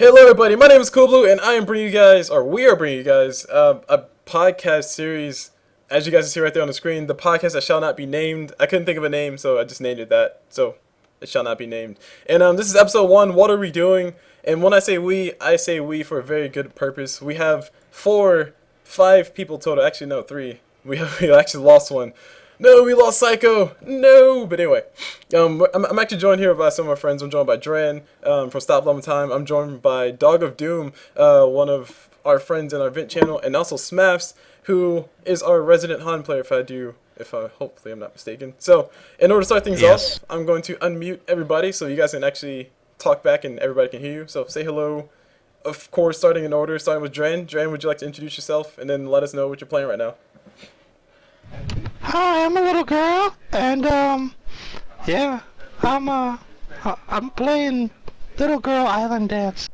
Hello everybody, my name is CulBlu and I am bringing you guys, or we are bringing you guys, a podcast series. As you guys see right there on the screen, the podcast that shall not be named. I couldn't think of a name, so I just named it that. So, it shall not be named. And this is episode 1, what are we doing? And when I say we for a very good purpose. We have 5 people total. Actually, no, 3. We actually lost one. No, we lost Psycho. No, but anyway, I'm actually joined here by some of my friends. I'm joined by Dran from Stop Love Time. I'm joined by Dog of Doom, one of our friends in our vent channel, and also SMAFS, who is our resident Han player. Hopefully I'm not mistaken. So, in order to start things off, I'm going to unmute everybody so you guys can actually talk back and everybody can hear you. So say hello. Of course, starting in order, starting with Dran. Dran, would you like to introduce yourself and then let us know what you're playing right now? Hi, I'm a little girl, and yeah, I'm playing Little Girl Island Dance.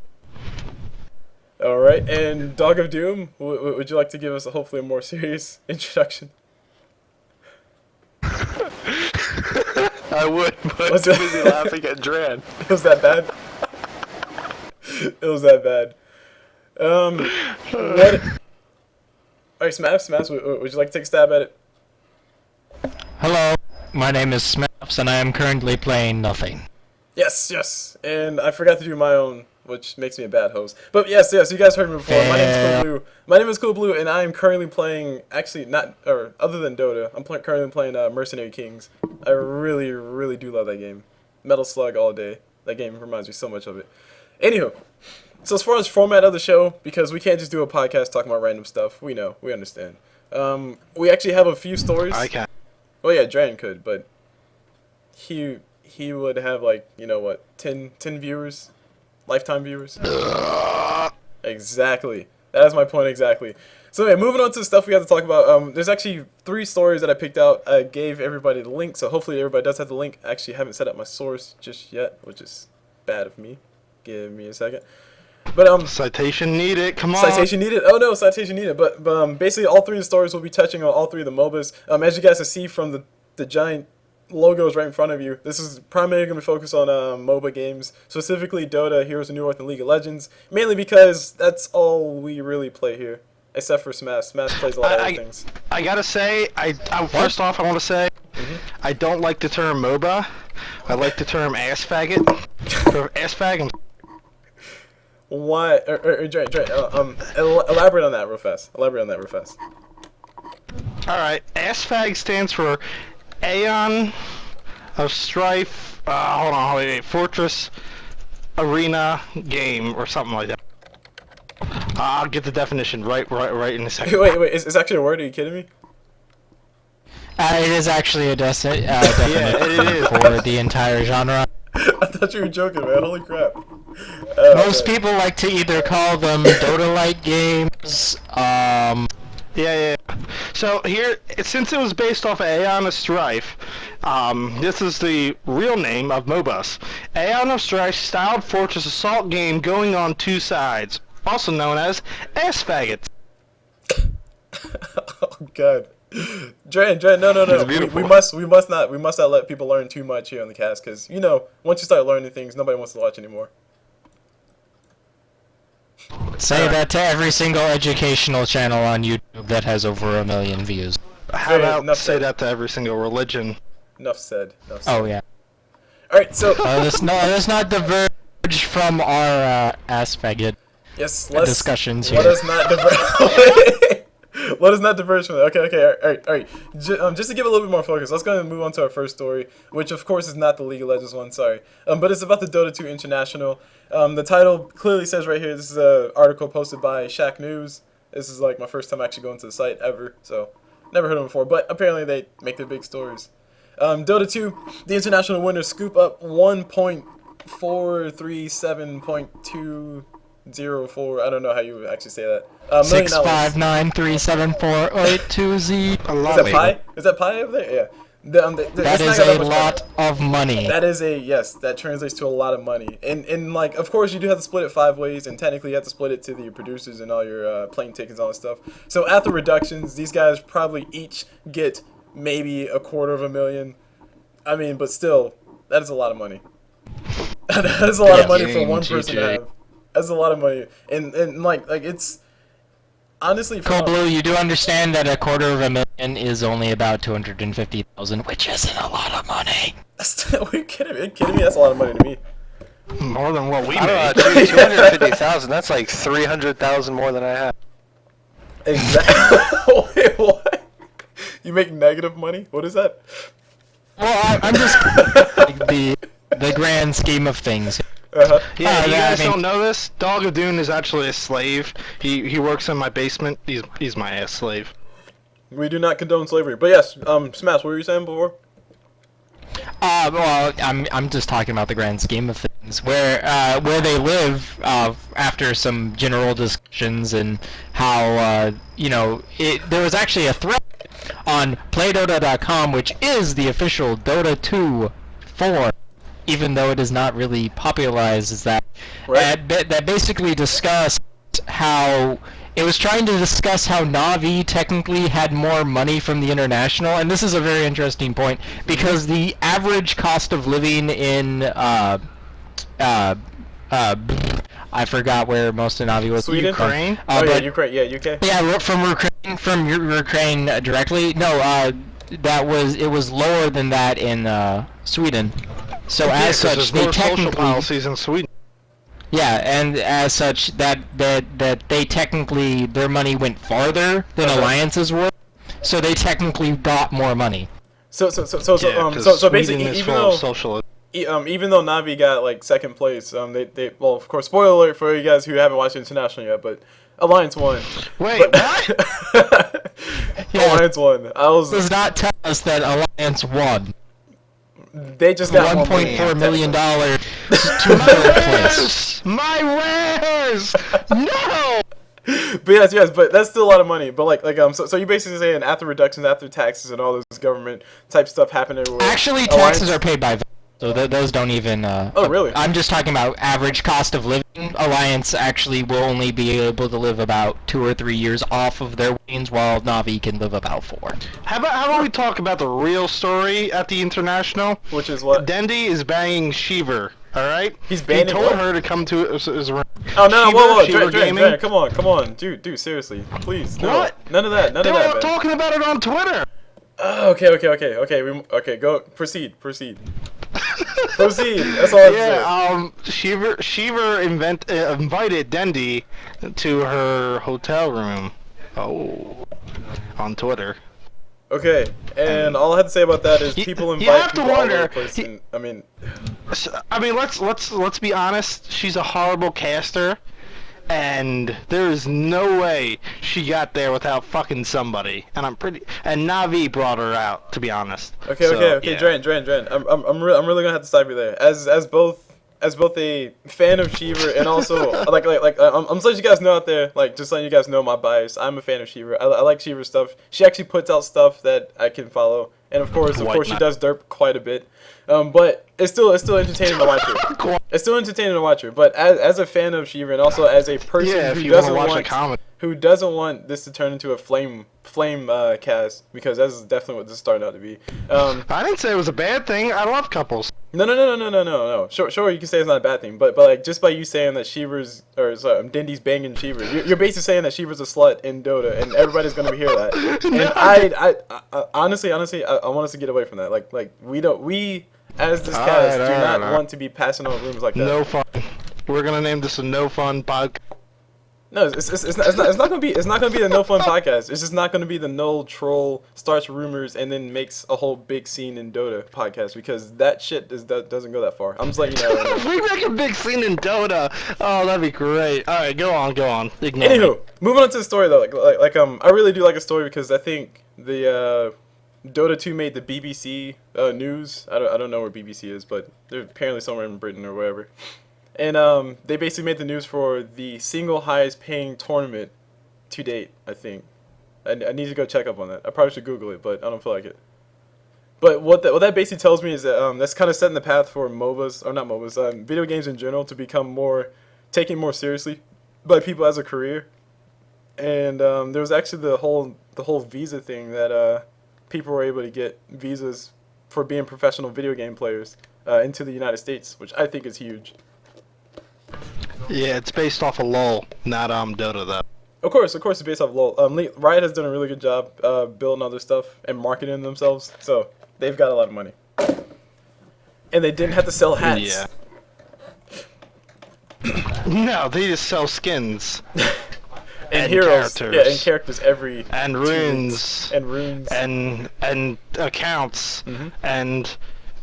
All right, and Dog of Doom, would you like to give us hopefully a more serious introduction? I would, but I'm too busy laughing at Dran. It was that bad? It was that bad. What? Alright, SMAFS, would you like to take a stab at it? Hello, my name is SMAFS and I am currently playing nothing. Yes, and I forgot to do my own, which makes me a bad host. But yes, you guys heard me before. My name is CulBlu. My name is CulBlu, and I am currently playing, other than Dota, I'm currently playing Mercenary Kings. I really, really do love that game. Metal Slug all day. That game reminds me so much of it. Anywho, so as far as format of the show, because we can't just do a podcast talking about random stuff, we know, we understand. We actually have a few stories. I can. Well, yeah, Dran could, but he would have, like, you know what, 10 viewers? Lifetime viewers? Exactly. That is my point exactly. So, yeah, moving on to the stuff we have to talk about. There's actually 3 stories that I picked out. I gave everybody the link, so hopefully everybody does have the link. I actually haven't set up my source just yet, which is bad of me. Give me a second. But citation needed. Come on. Citation needed. Oh no, citation needed. But basically, all 3 of the stories will be touching on all 3 of the MOBAs. As you guys can see from the giant logos right in front of you, this is primarily going to be focused on MOBA games, specifically Dota, Heroes of New Earth, and League of Legends. Mainly because that's all we really play here, except for SMAFS. SMAFS plays a lot of other things. I gotta say, first off, I want to say, I don't like the term MOBA. I like the term ass faggot. Ass fag. Why? Dran, elaborate on that real fast. Alright, ASFAG stands for Aeon of Strife, Fortress Arena Game, or something like that. I'll get the definition right in a second. Wait, it's actually a word? Are you kidding me? It is actually a definition it for the entire genre. I thought you were joking, man. Holy crap. Most people like to either call them Dota-like games, Yeah. So here, since it was based off of Aeon of Strife, this is the real name of MOBAs. Aeon of Strife styled fortress assault game going on 2 sides, also known as ass faggots. Oh god. Dran, no. We must not let people learn too much here on the cast, because once you start learning things, nobody wants to watch anymore. Say that to every single educational channel on YouTube that has over 1 million views. How about say that to every single religion? Enough said. Oh yeah. Alright, so let's not diverge from our ass faggot discussions here. Let us not diverge. Let us not diverge from that. Okay, alright. Just to give a little bit more focus, let's go ahead and move on to our first story, which of course is not the League of Legends one, sorry. But it's about the Dota 2 International. The title clearly says right here, this is an article posted by Shaq News. This is like my first time actually going to the site ever, so never heard of them before, but apparently they make their big stories. Dota 2, the international winners scoop up 1.437.204, I don't know how you would actually say that. $million. 659374820Z. Is that pi over there? Yeah. That is a lot of money. That is that translates to a lot of money. And like, of course, you do have to split it 5 ways, and technically you have to split it to the producers and all your plane tickets and all that stuff. So after reductions, these guys probably each get maybe $250,000. I mean, but still, that is a lot of money. That is a lot of money for one person to have. That's a lot of money, and like it's honestly. CulBlu, you do understand that $250,000 is only about 250,000, which isn't a lot of money. Are you kidding me? Are you kidding me? That's a lot of money to me. More than what we I made. don't know, 250,000. That's like 300,000 more than I have. Exactly. Wait, what? You make negative money? What is that? Well, I'm just the grand scheme of things. Uh-huh. Yeah, you yeah, guys I mean- don't know this. Dog of Dune is actually a slave. He works in my basement. He's my ass slave. We do not condone slavery, but yes, SMAFS, what were you saying before? Well, I'm just talking about the grand scheme of things, where they live after some general discussions and how there was actually a thread on PlayDota.com, which is the official Dota 2 forum, even though it is not really popularized as that. Right. That basically discussed how. It was trying to discuss how Na'Vi technically had more money from the international, and this is a very interesting point, because the average cost of living in, I forgot where most of Na'Vi was. Sweden? Ukraine? Oh, yeah, but- Ukraine. Yeah, UK. Yeah, from Ukraine directly. No, it was lower than that in Sweden. So Yeah, as 'cause such, there's they more social technically. policies in Sweden. Yeah, and as such, that they technically, their money went farther than alliances were, so they technically got more money. So Sweden basically, is even full of though socialism. even though Na'Vi got like second place, they well, of course, spoiler alert for you guys who haven't watched International yet, but Alliance won. Wait, what? Yeah, Alliance won. does not tell us that alliance won. They just got more money. $1.4 million to third place. My wares! No! But yes, but that's still a lot of money. But so you basically saying after reductions, after taxes, and all this government type stuff happened everywhere. Actually, taxes are paid by. So those don't even. Oh, really? I'm just talking about average cost of living. Alliance actually will only be able to live about 2 or 3 years off of their wages, while Na'Vi can live about 4. How about we talk about the real story at the International? Which is what? Dendy is banging Sheever, alright? He's banning He told what? her to come to his room. Oh no, whoa, Sheever Dran, come on, dude, seriously, please, no, What? none of that, They were man. talking about it on Twitter. Okay, go, proceed. Proceed. That's all I have to say. Sheever invited Dendy to her hotel room. Oh, on Twitter. Okay, and all I have to say about that is people invite have to people all over wonder- the place. And, I mean, Let's be honest. She's a horrible caster, and there is no way she got there without fucking somebody. And Na'Vi brought her out, to be honest. okay, yeah. Dran. I'm really gonna have to stop you there. As both a fan of Sheever and also I'm just letting you guys know out there, just letting you guys know my bias. I'm a fan of Sheever. I like Sheever stuff. She actually puts out stuff that I can follow, and of course she does derp quite a bit. But it's still entertaining to watch her. It's still entertaining to watch her. But as a fan of Sheever and also as a person If you want to watch a comment. who doesn't want this to turn into a flame cast, because that's definitely what this is starting out to be. I didn't say it was a bad thing. I love couples. No. Sure, you can say it's not a bad thing, but just by you saying that Dindy's banging Sheever, you're basically saying that Sheever's a slut in Dota, and everybody's gonna hear that. And I honestly, I want us to get away from that. We as this cast do not want to be passing on rumors like that. No fun. We're gonna name this a no fun podcast. No, it's not gonna be the no fun podcast. It's just not gonna be the null troll starts rumors and then makes a whole big scene in Dota podcast, because that shit doesn't go that far. I'm just letting you know. Right now. We make a big scene in Dota. Oh, that'd be great. All right, go on. Ignore me. Anywho, moving on to the story though. I really do like a story because I think the Dota 2 made the BBC news. I don't know where BBC is, but they're apparently somewhere in Britain or wherever. And they basically made the news for the single highest paying tournament to date, I think. I need to go check up on that. I probably should Google it, but I don't feel like it. But what that basically tells me is that that's kind of setting the path for video games in general to become taken more seriously by people as a career. And there was actually the whole visa thing that people were able to get visas for being professional video game players into the United States, which I think is huge. Yeah, it's based off of LoL, not Dota though. Of course, it's based off LoL. Riot has done a really good job building other stuff and marketing themselves, so they've got a lot of money. And they didn't have to sell hats. Yeah. No, they just sell skins. And heroes, characters. yeah, and characters every And 2 runes. weeks. And runes. And accounts. Mhm. And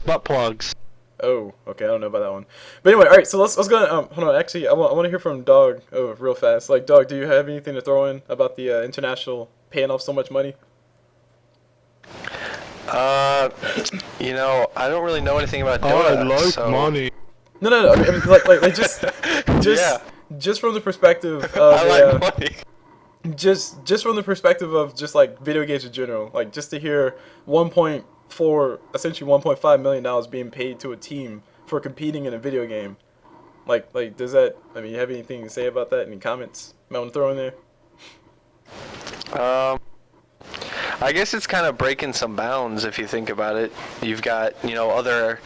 butt plugs. Oh, okay, I don't know about that one. But anyway, all right, so let's go. Hold on, actually, I want to hear from Dog real fast. Like, Dog, do you have anything to throw in about the international paying off so much money? You know, I don't really know anything about Oh, Dota. I like so... money. No. I mean, like Yeah. just from the perspective of I like money. just from the perspective of just like video games in general, like just to hear essentially $1.5 million being paid to a team for competing in a video game, like does that? I mean, you have anything to say about that? Any comments you might want to throw in there? I guess it's kind of breaking some bounds if you think about it. You've got, you know, other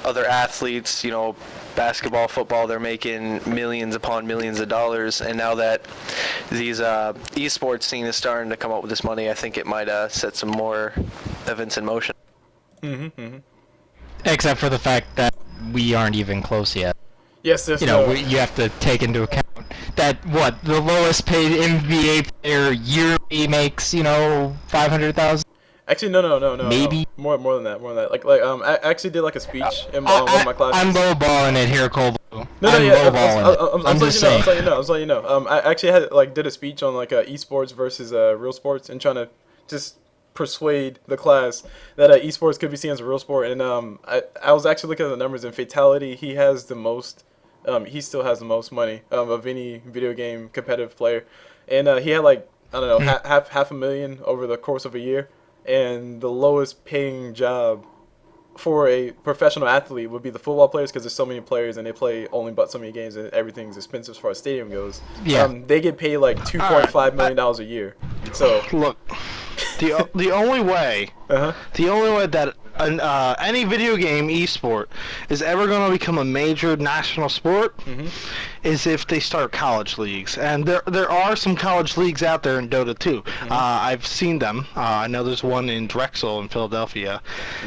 athletes, you know, basketball, football, they're making millions upon millions of dollars, and now that these esports scene is starting to come up with this money, I think it might set some more events in motion. Except for the fact that we aren't even close yet. Yes, there's You know, you have to take into account that the lowest paid NBA player yearly makes, you know, 500,000. Actually, no. Maybe. More than that. I actually did like a speech in one of my classes. I'm lowballing it here, CulBlu. No, I'm yeah, lowballing it. I'm just letting saying. you know. I was letting you know. I actually did a speech on like esports versus real sports, and trying to just persuade the class that esports could be seen as a real sport. And I was actually looking at the numbers. In fatality, he has the most. He still has the most money of any video game competitive player, and he had like I don't know half $500,000 over the course of a year. And the lowest paying job for a professional athlete would be the football players, because there's so many players and they play only but so many games and everything's expensive as far as stadium goes. Yeah. They get paid like $2.5 million a year. So Look, the only way that any video game esport is ever going to become a major national sport is if they start college leagues, and there are some college leagues out there in Dota too. I've seen them. I know there's one in Drexel in Philadelphia,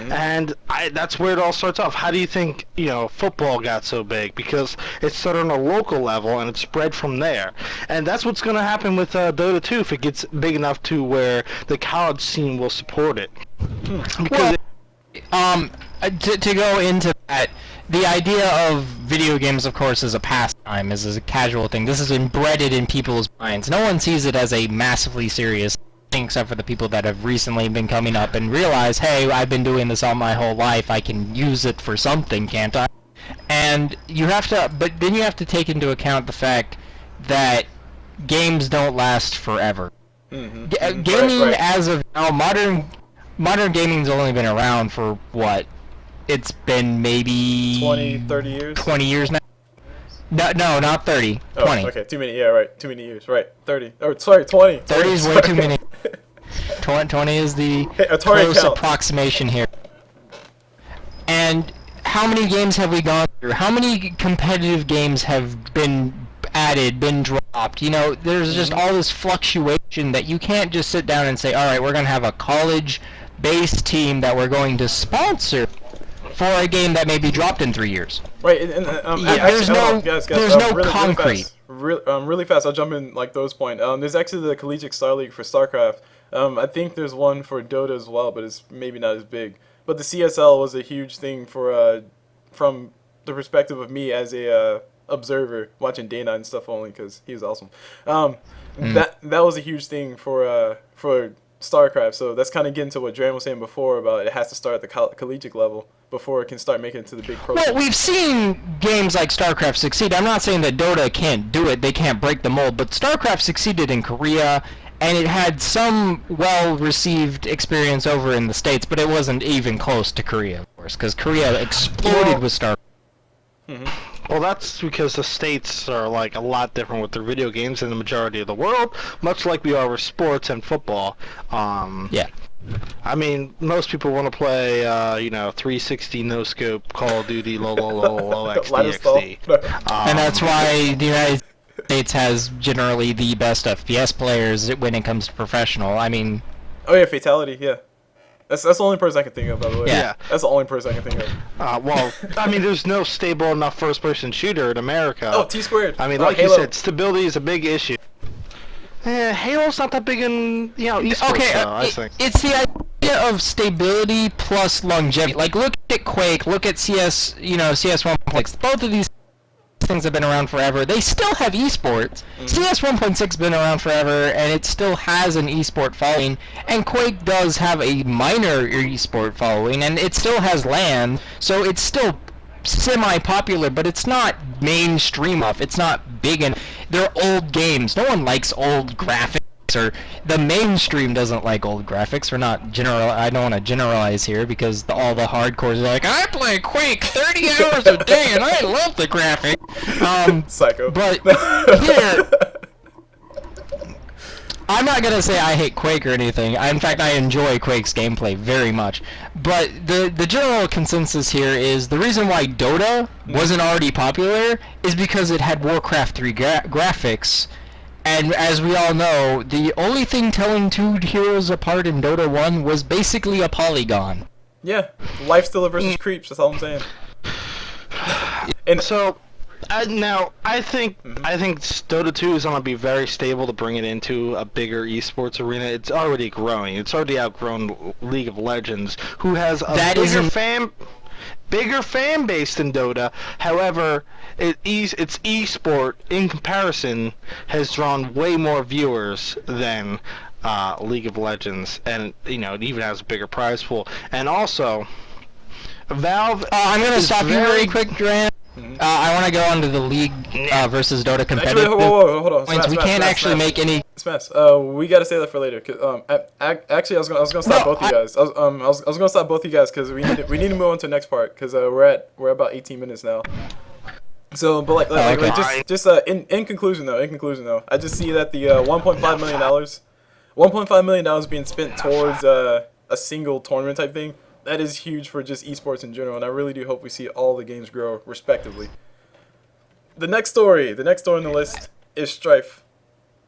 and that's where it all starts off. How do you think football got so big? Because it started on a local level and it spread from there, and that's what's going to happen with Dota 2 if it gets big enough to where the college scene will support it. Because to go into that, the idea of video games, of course, is a pastime, is a casual thing. This is embedded in people's minds. No one sees it as a massively serious thing, except for the people that have recently been coming up and realize, hey, I've been doing this all my whole life. I can use it for something, can't I? And but then you have to take into account the fact that games don't last forever. Gaming, right. as of now, modern gaming's only been around for what? It's been maybe 20, 30 years? 20 years now. No, not 30. Oh, 20. okay, too many. Yeah, right. Too many years. Right. 30. Or sorry, 20. 30 is way Sorry. too many. 20 is the Hey, Atari close counts. approximation here. And how many games have we gone through? How many competitive games have been added, been dropped? There's just all this fluctuation that you can't just sit down and say, all right, we're going to have a college-based team that we're going to sponsor for a game that may be dropped in 3 years. Right, there's no concrete. Really fast, I'll jump in like those point. There's actually the Collegiate Star League for StarCraft. I think there's one for Dota as well, but it's maybe not as big. But the CSL was a huge thing for from the perspective of me as a observer watching Dana and stuff only because he was awesome. That was a huge thing for StarCraft. So that's kind of getting to what Dran was saying before about it has to start at the collegiate level before it can start making it to the big pro. Well, we've seen games like StarCraft succeed. I'm not saying that Dota can't do it, they can't break the mold, but StarCraft succeeded in Korea, and it had some well-received experience over in the States, but it wasn't even close to Korea, of course, because Korea exploded with StarCraft. Well, that's because the States are like a lot different with their video games than the majority of the world, much like we are with sports and football. Yeah. I mean, most people want to play, 360 no scope Call of Duty XD. And that's why the United States has generally the best FPS players when it comes to professional. I mean, Oh yeah, Fatality. Yeah, that's the only person I can think of, by the way. Yeah. That's the only person I can think of. Well, I mean, there's no stable enough first-person shooter in America. Oh, T-Squared. I mean, Oh, like Halo. you said, stability is a big issue. Halo's not that big in, esports, okay, though, I think. it's the idea of stability plus longevity. Like, look at Quake, look at CS, CS 1.6. Both of these things have been around forever. They still have esports. CS 1.6 been around forever, and it still has an esport following. And Quake does have a minor esport following, and it still has LAN, so it's still semi-popular, but it's not mainstream enough. It's not big, and they're old games. No one likes old graphics, or the mainstream doesn't like old graphics. I don't want to generalize here, because all the hardcores are like, I play Quake 30 hours a day, and I love the graphic. Psycho. But here, I'm not gonna say I hate Quake or anything. In fact, I enjoy Quake's gameplay very much. But the general consensus here is the reason why Dota wasn't already popular is because it had Warcraft 3 graphics. And as we all know, the only thing telling two heroes apart in Dota 1 was basically a polygon. Yeah, Lifestealer versus Creeps. That's all I'm saying. And So, now I think Dota 2 is going to be very stable to bring it into a bigger esports arena. It's already growing. It's already outgrown League of Legends, who has a bigger fan base than Dota. However, its esport in comparison has drawn way more viewers than League of Legends, and it even has a bigger prize pool. And also, Valve. I'm gonna stop you very quick, Dran. I want to go on to the League versus Dota competitive. Actually, hold on. Points. We can't actually make any. SMAFS. We gotta say that for later. Actually, I was gonna stop both you guys. I was gonna stop both you guys because we need to move on to the next part because we're about 18 minutes now. So, but in conclusion though, I just see that the $1.5 million being spent towards a single tournament type thing. That is huge for just esports in general, and I really do hope we see all the games grow respectively. The next story on the list is Strife,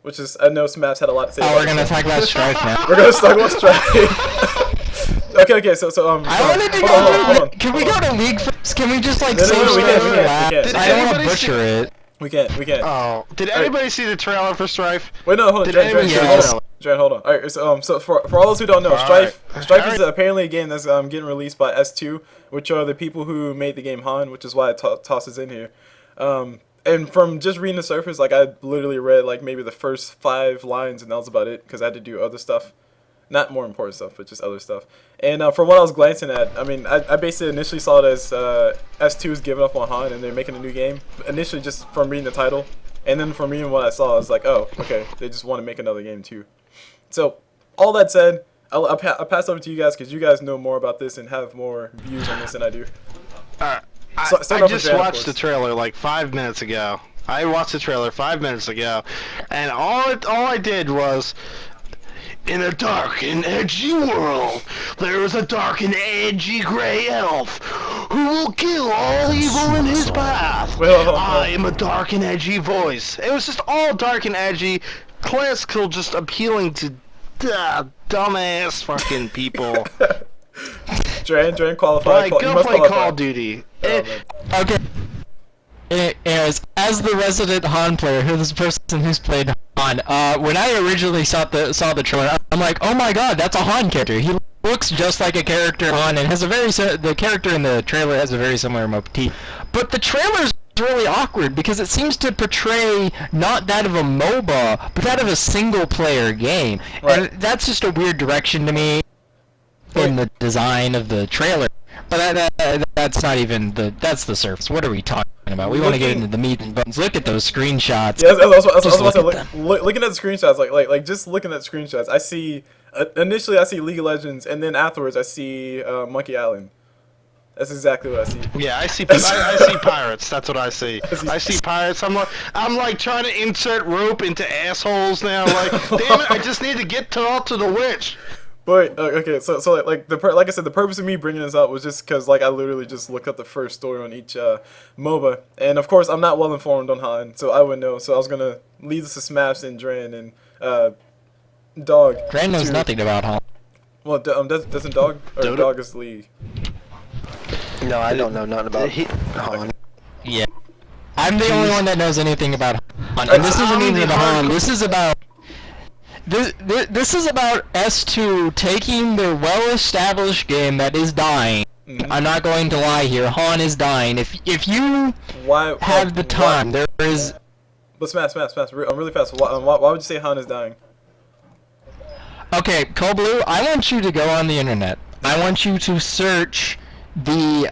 which is, I know SMAFS had a lot to say about. We're gonna talk about Strife now. We're gonna talk about Strife. okay, so I wanted to hold on. Can we go to League first? Can we just No, say we can't. I don't want to butcher it. We can't. Oh, did anybody see the trailer for Strife? Wait, no, hold on. Did Dran, anybody see the Yes. trailer? Dran, hold on. All right, so for all those who don't know, Strife is apparently a game that's getting released by S2, which are the people who made the game Han, which is why it tosses in here. And from just reading the surface, like I literally read like maybe the first 5 lines, and that was about it because I had to do other stuff. Not more important stuff, but just other stuff. And from what I was glancing at, I mean, I basically initially saw it as S2 is giving up on Han and they're making a new game. Initially, just from reading the title, and then from reading what I saw, I was like, oh, okay, they just want to make another game too. So, all that said, I'll pass over to you guys because you guys know more about this and have more views on this than I do. I just watched the trailer like 5 minutes ago. I watched the trailer 5 minutes ago, and all I did was, in a dark and edgy world, there is a dark and edgy gray elf who will kill all evil in his path. I am a dark and edgy voice. It was just all dark and edgy, classical, just appealing to dumbass fucking people. Dran qualified. Like, go play Call of Duty. Okay. Anyways, as the resident Han player, who's the person who's played Han, when I originally saw the trailer, I'm like, oh my god, that's a Han character. He looks just like a character Han, and has the character in the trailer has a very similar motif. But the trailer's really awkward because it seems to portray not that of a MOBA, but that of a single-player game, and that's just a weird direction to me in the design of the trailer. But that's not even that's the surface. What are we talking about? We want to get into the meat and bones. Look at those screenshots. Yeah, I was about to say, looking at the screenshots, like just looking at the screenshots, I see initially I see League of Legends, and then afterwards I see Monkey Island. That's exactly what I see. Yeah, I see pirates. That's what I see. I see pirates. I'm like trying to insert rope into assholes now. Like, damn it! I just need to get to the witch. But okay, so like I said, the purpose of me bringing this up was just because like I literally just looked up the first story on each Moba, and of course I'm not well informed on Han, so I wouldn't know. So I was gonna leave this to SMAFS and Dran and Dog. Dran knows nothing about Han. Well, doesn't Dog or Dota? Dog is the league? No, I don't know nothing about Han. Yeah. I'm the only one that knows anything about Han. And this isn't even about Han. This is about this is about S2 taking their well-established game that is dying. I'm not going to lie here. Han is dying. If you have the time, there is. But smash. I'm really fast. Why would you say Han is dying? Okay, CulBlu, I want you to go on the internet. I want you to search the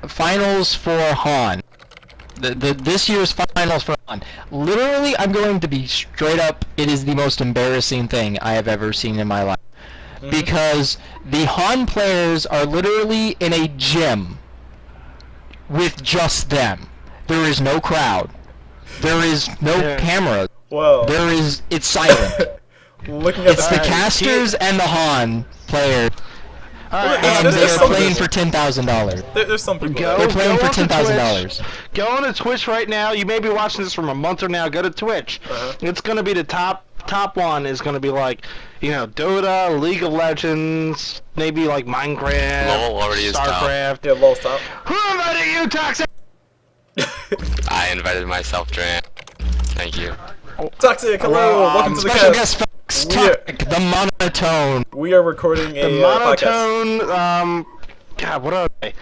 finals for Han. This year's finals for Han. Literally, I'm going to be straight up. It is the most embarrassing thing I have ever seen in my life. Because the Han players are literally in a gym with just them. There is no crowd. There is no cameras. Well, it's silent. Looking at It's the casters and the Han player. And there's they're some playing for people- $10,000. There's some people. Go. They're playing for on to $10,000. Go on to Twitch right now. You may be watching this from a month or now. Go to Twitch. It's gonna be the top one is gonna be like, Dota, League of Legends, maybe like Minecraft, LOL already is top. StarCraft. Yeah, lol, stop. Who invited you, Toxic? I invited myself, Dran. Thank you. Toxic, hello, welcome to the Special cast. guest folks, Toxic, the monotone. We are recording a The podcast. monotone. God, what are they?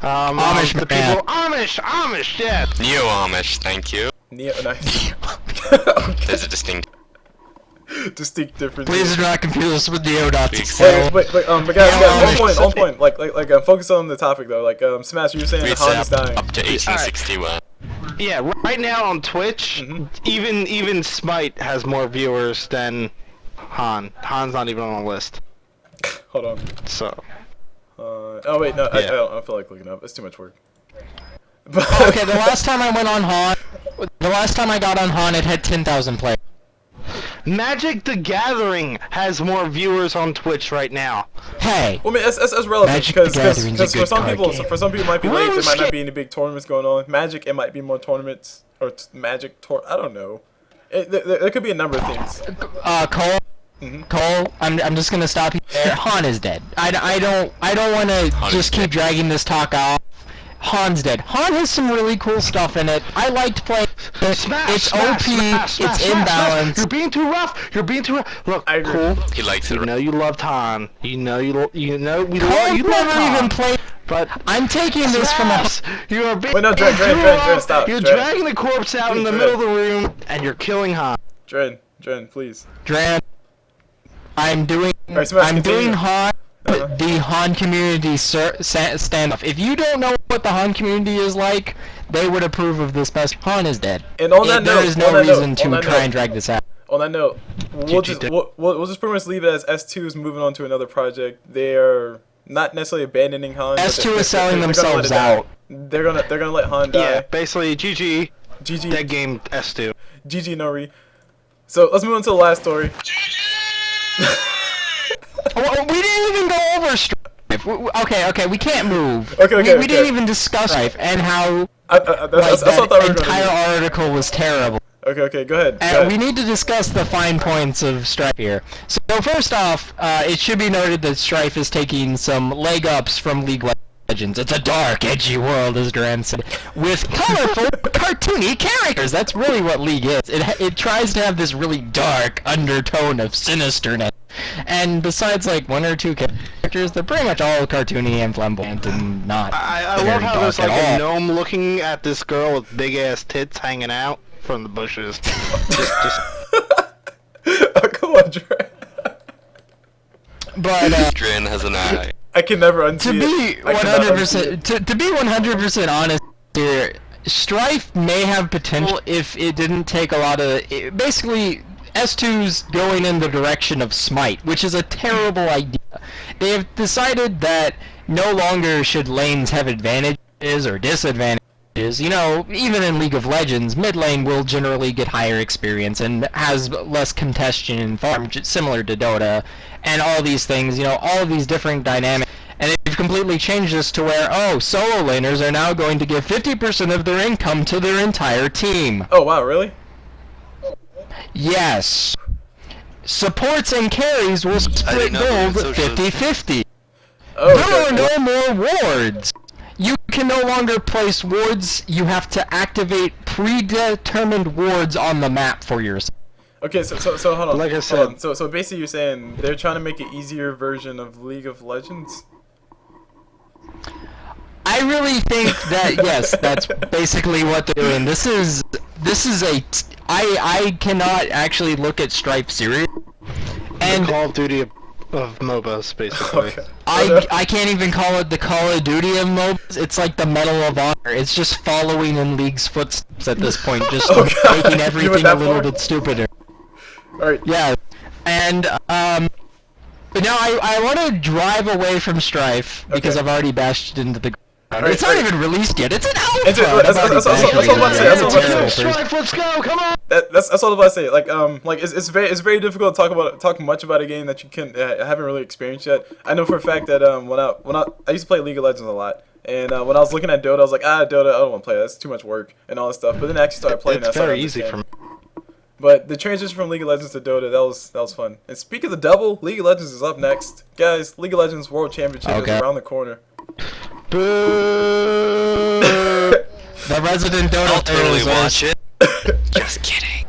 Amish the man. people. Amish, yeah. Neo-Amish, thank you. Nice. There's a distinct... Distinct difference. Please do not confuse us with the O-Dots. But guys, on point. Like, focus on the topic though. Like, Smash, you were saying Reach Han is up, dying. up to 1861. Yeah, right now on Twitch, even Smite has more viewers than Han. Han's not even on the list. Hold on. So. Oh wait, no, I don't feel like looking up. It's too much work. Okay, the last time I went on Han, the last time I got on Han, it had 10,000 players. Magic the Gathering has more viewers on Twitch right now. Hey. Well, I mean, that's relevant Magic the because Gathering's a for good some card people, game. for some people it might be late. Oh, There might not shit. be any big tournaments going on. Magic, it might be more tournaments or I don't know. There could be a number of things. Cole. Cole, I'm just gonna stop you there. Han is dead. I don't want to just keep dragging this talk off. Han's dead. Han has some really cool stuff in it. I liked playing it. It's OP. It's imbalance. You're being too rough. Look, I agree. cool. He likes it. You know you loved Han. You know we Cole love you love never Han. even played. But I'm taking this from a. Smash, you are being Wait, no, Dran, stop. You're Dran. dragging the corpse out in the Dran. middle of the room, and you're killing Han. Dran, please. Dran. I'm doing. Alright, Smash, I'm continue. doing Han. The Han community standoff. If you don't know what the Han community is like, they would approve of this best. Han is dead. And on that There note, is no reason to try and drag this out. On that note, we'll just pretty much leave it as S2 is moving on to another project. They are not necessarily abandoning Han. but S2 they're is selling gonna let themselves it die. out. They're gonna let Han die. Yeah, basically GG. GG. That game S2. GG Nori. So let's move on to the last story. Well, we didn't even go over Strife. Okay, we can't move. Okay. We didn't even discuss Strife and how That's what I thought we were entire gonna article was terrible. do. Okay, go ahead. And we need to discuss the fine points of Strife here. So first off, it should be noted that Strife is taking some leg ups from League of Legends. It's a dark, edgy world, as Dran said, with colorful, cartoony characters. That's really what League is. It tries to have this really dark undertone of sinisterness. And besides, like, one or two characters, they're pretty much all cartoony and flamboyant and not I very love how dark there's like at a all. gnome looking at this girl with big ass tits hanging out from the bushes. just Oh, come on, Dran. But Dran has an eye. I can never unsee to be it. I cannot unsee 100% to be 100% honest here, Strife may have potential if it didn't take a lot of basically S2's going in the direction of Smite, which is a terrible idea. They have decided that no longer should lanes have advantages or disadvantages. is, even in League of Legends, mid lane will generally get higher experience and has less congestion in farm, similar to Dota, and all these things, all of these different dynamics. And they've completely changed this to where, solo laners are now going to give 50% of their income to their entire team. Oh wow, really? Yes. Supports and carries will split gold 50-50. Oh, There okay. are no more wards. You can no longer place wards. You have to activate predetermined wards on the map for yourself. Okay, so hold on. Like I Hold said- on. So basically you're saying they're trying to make an easier version of League of Legends? I really think that yes, that's basically what they're doing. This is I cannot actually look at Stripe serious, and Call of Duty of MOBAs, basically. Okay. I can't even call it the Call of Duty of MOBAs. It's like the Medal of Honor. It's just following in League's footsteps at this point, just Oh, God. making You went everything that a little far? bit stupider. Alright. Yeah, and but now I want to drive away from Strife because Okay. I've already bashed it into the ground. Alright, It's not alright. even released yet. It's an alpha. It's a- that's- I've already that's what bashed I'm about to say, it. that's what I'm about to Terrible say. person. Strife, let's go! Come on! That's all I was about to say. Like it's very difficult to talk much about a game that you haven't really experienced yet. I know for a fact that when I used to play League of Legends a lot, and when I was looking at Dota, I was like, Dota, I don't want to play that. That's too much work and all that stuff. But then I actually started playing. It's and I started very easy for understanding. me. But the transition from League of Legends to Dota, that was fun. And speak of the devil, League of Legends is up next, guys. League of Legends World Championship Okay. is around the corner. Boo! The resident Dota I'll player totally is watch it. Just kidding.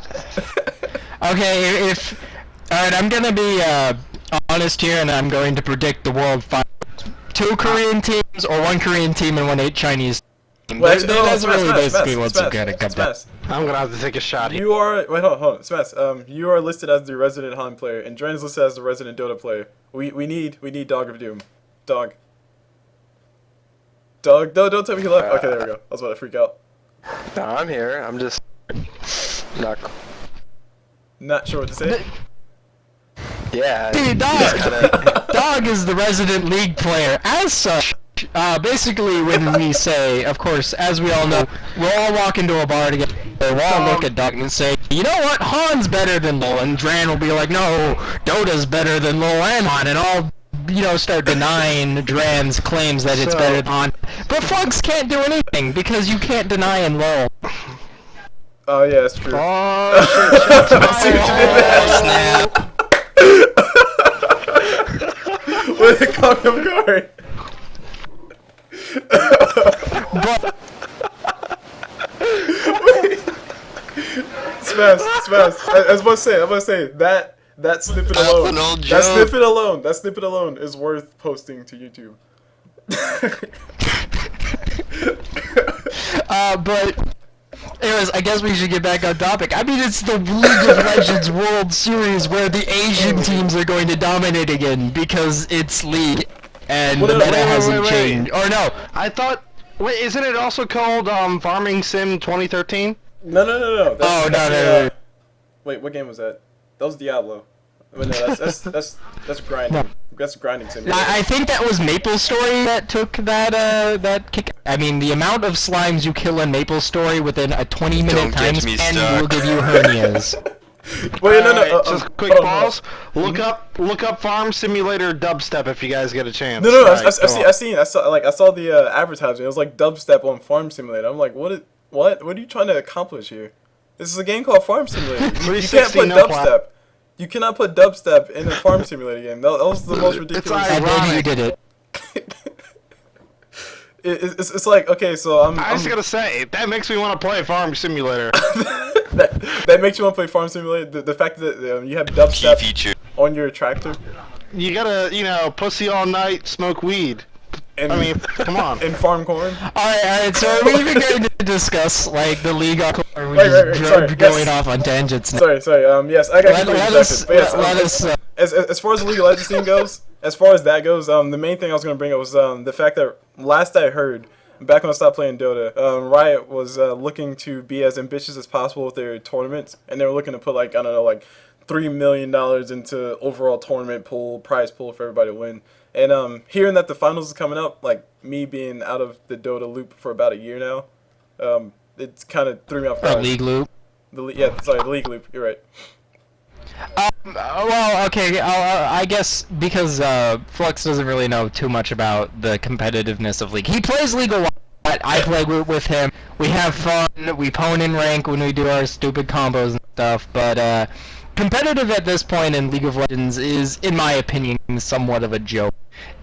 Okay, alright, I'm gonna be honest here, and I'm going to predict the world final. 2 Korean teams, or 1 Korean team and 1 Chinese team. Well, actually, no, That's really basically what's Smash, gonna come down. Smash. I'm gonna have to take a shot here. You are hold on, Smash. You are listed as the resident Han player, and Dran is listed as the resident Dota player. We need Dog of Doom. Dog. No, don't tell me he left. Okay, there we go. I was about to freak out. No, I'm here. I'm just not. Not sure what to say. Yeah. Dude, Dog is the resident League player. As such, basically when we say, of course, as we all know, we'll all walk into a bar together, we'll all look at Dog and say, you know what, Han's better than Lol, and Dran will be like, no, Dota's better than Lol and Han, and all start denying Dran's claims that it's better than Han. But Flugs can't do anything, because you can't deny in LoL. Oh yeah, that's true. Oh, I see what you did there. Snap. What did it call him guard? But Smash. I was about to say that snippet That's alone. an old That joke. snippet alone is worth posting to YouTube. but anyways, I guess we should get back on topic. I mean, it's the League of Legends World Series where the Asian teams are going to dominate again because it's League and Well, the no, meta wait, hasn't changed. Or no, I thought. Wait, isn't it also called Farming Sim 2013? No. Oh, That's no. Wait, what game was that? That was Diablo. But no, that's grinding. No. That's grinding simulator. I think that was Maple Story that took that kick. I mean, the amount of slimes you kill in Maple Story within a 20-minute Don't time get me span stuck. will give you hernias. Wait, no. Alright, just quick hold on, hold on. pause. Look up Farm Simulator Dubstep if you guys get a chance. No. Alright, I go on. I saw the advertisement. It was like dubstep on Farm Simulator. I'm like, what are you trying to accomplish here? This is a game called Farm Simulator. You can't 360 put no dubstep. You cannot put dubstep in a Farm Simulator game. That was the most ridiculous. I bet you did it. It's like, okay, so I was gonna say that makes me want to play Farm Simulator. that makes you want to play Farm Simulator. The fact that you have Key dubstep feature. on your tractor. You gotta, pussy all night, smoke weed. And, I mean, come on. and farm corn. Alright, so are we even going to discuss, like, the League of or we Right, just sorry, going yes. off on tangents now? Sorry. Yes, I got Let completely us, distracted. But yes, let us, as far as the League of Legends team goes, as far as that goes, the main thing I was gonna bring up was the fact that last I heard, back when I stopped playing Dota, Riot was looking to be as ambitious as possible with their tournaments, and they were looking to put like $3 million into overall tournament prize pool for everybody to win. And hearing that the finals is coming up, like me being out of the Dota loop for about a year now, It kind of threw me off Or guard. League Loop. The League Loop. You're right. Well, okay, I guess because Flux doesn't really know too much about the competitiveness of League. He plays League a lot. I play with him. We have fun. We pwn in rank when we do our stupid combos and stuff. But competitive at this point in League of Legends is, in my opinion, somewhat of a joke.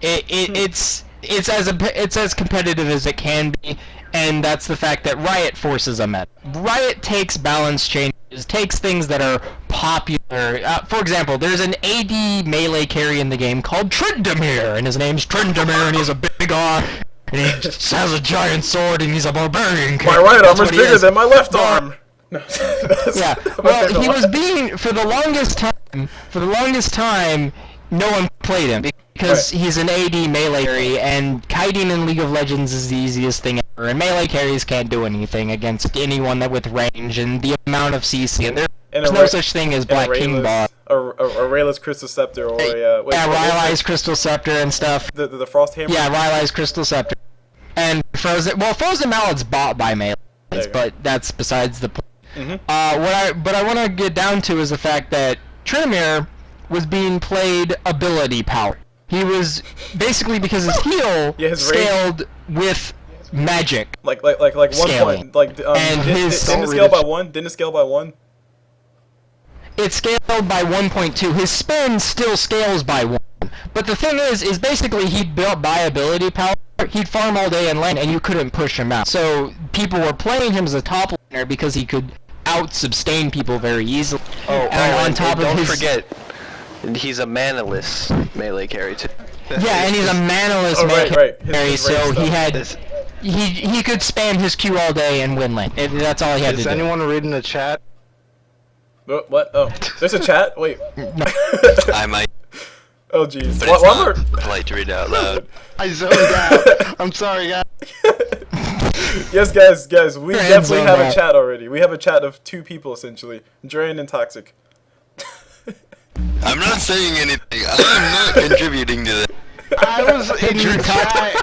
It's as competitive as it can be, and that's the fact that Riot forces a meta. Riot takes balance changes, takes things that are popular. For example, there's an AD melee carry in the game called Tryndamere, and his name's Tryndamere, and he's a big R, and he just has a giant sword, and he's a barbarian. My right arm is bigger than my left arm. Yeah. Well, he was being for the longest time. No one played him because he's an AD melee carry, and kiting in League of Legends is the easiest thing ever. And melee carries can't do anything against anyone that with range and the amount of CC. And there's no such thing as Black King Bot. A Rayless Crystal Scepter, or a Rylai's Crystal Scepter and stuff. The Frost Hammer. Yeah, Rylai's Crystal Scepter. And Frozen Mallet's bought by melee, but that's besides the point. What I want to get down to is the fact that Tryndamere was being played ability power. He was basically, because his heal scaled with magic. Like 1 point. And didn't it scale by 1? Didn't it scale by 1? It scaled by 1.2. His spin still scales by 1. But the thing is basically he'd built by ability power. He'd farm all day and lane, and you couldn't push him out. So people were playing him as a top laner because he could out-sustain people very easily. On top of don't forget, he's a manaless melee carry too. Yeah, and he's a manaless melee carry, so he could spam his Q all day and win lane. That's all he had to do. Is anyone reading the chat? What? Oh, there's a chat? Wait. No. I might. Oh jeez. But it's not polite to read it out loud. I zoned out. I'm sorry, guys. Yes, guys, we definitely have a chat already. We have a chat of 2 people essentially, Dran and Toxic. I'm not saying anything. I'm not contributing to that. I was in your chat.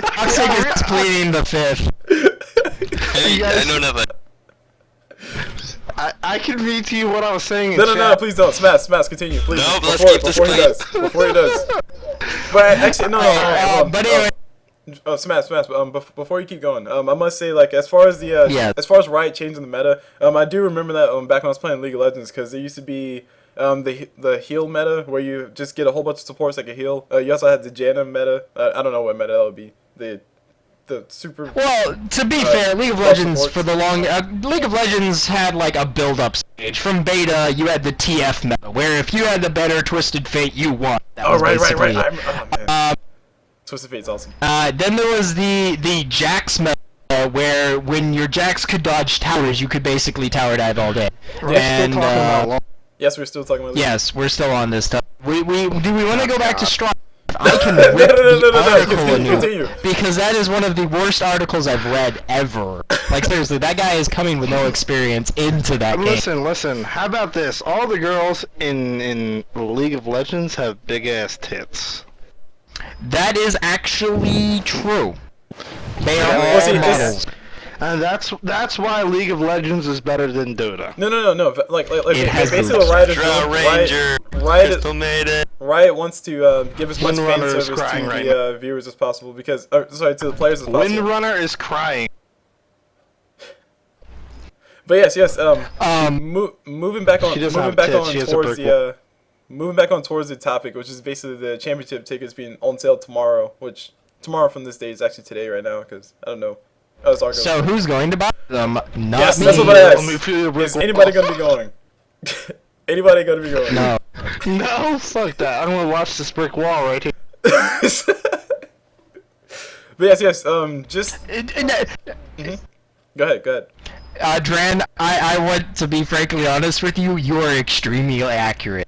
Toxic is pleading the 5th. Hey, I know nothing. I can read to you what I was saying in chat. No, please don't. SMAFS, continue, please. No, but let's keep this clean. Before he does. But actually, no. But anyway. SMAFS, before you keep going, I must say, like, as far as as far as Riot changing the meta, I do remember that back when I was playing League of Legends, because there used to be the heal meta, where you just get a whole bunch of supports like a heal. You also had the Janna meta. I don't know what meta that would be. The super. Well, to be fair, League of Legends for the long League of Legends had like a build-up stage. From beta, you had the TF meta, where if you had the better Twisted Fate, you won. That was right. Twisted Fate's awesome. Then there was the Jax meta, where when your Jax could dodge towers, you could basically tower dive all day. And yes, we're still talking about. Yes, we're still on this stuff. Do we want to go back to Strife? I can rip the article because that is one of the worst articles I've read ever. Like, seriously, that guy is coming with no experience into that game. Listen, how about this? All the girls in League of Legends have big-ass tits. That is actually true. They are all models. And that's why League of Legends is better than Dota. No. Like basically Riot wants to give as much fan service to the viewers as possible because, to the players as possible. Windrunner is crying. But yes. Moving back on towards the topic, which is basically the championship tickets being on sale tomorrow. Which tomorrow from this day is actually today right now because I don't know. So who's going to buy them? Not me. That's what I asked. Is anybody going to be going? Anybody going to be going? No. No, fuck that. I don't want to watch this brick wall right here. But yes. Go ahead. Dran, I want to be frankly honest with you. You are extremely accurate.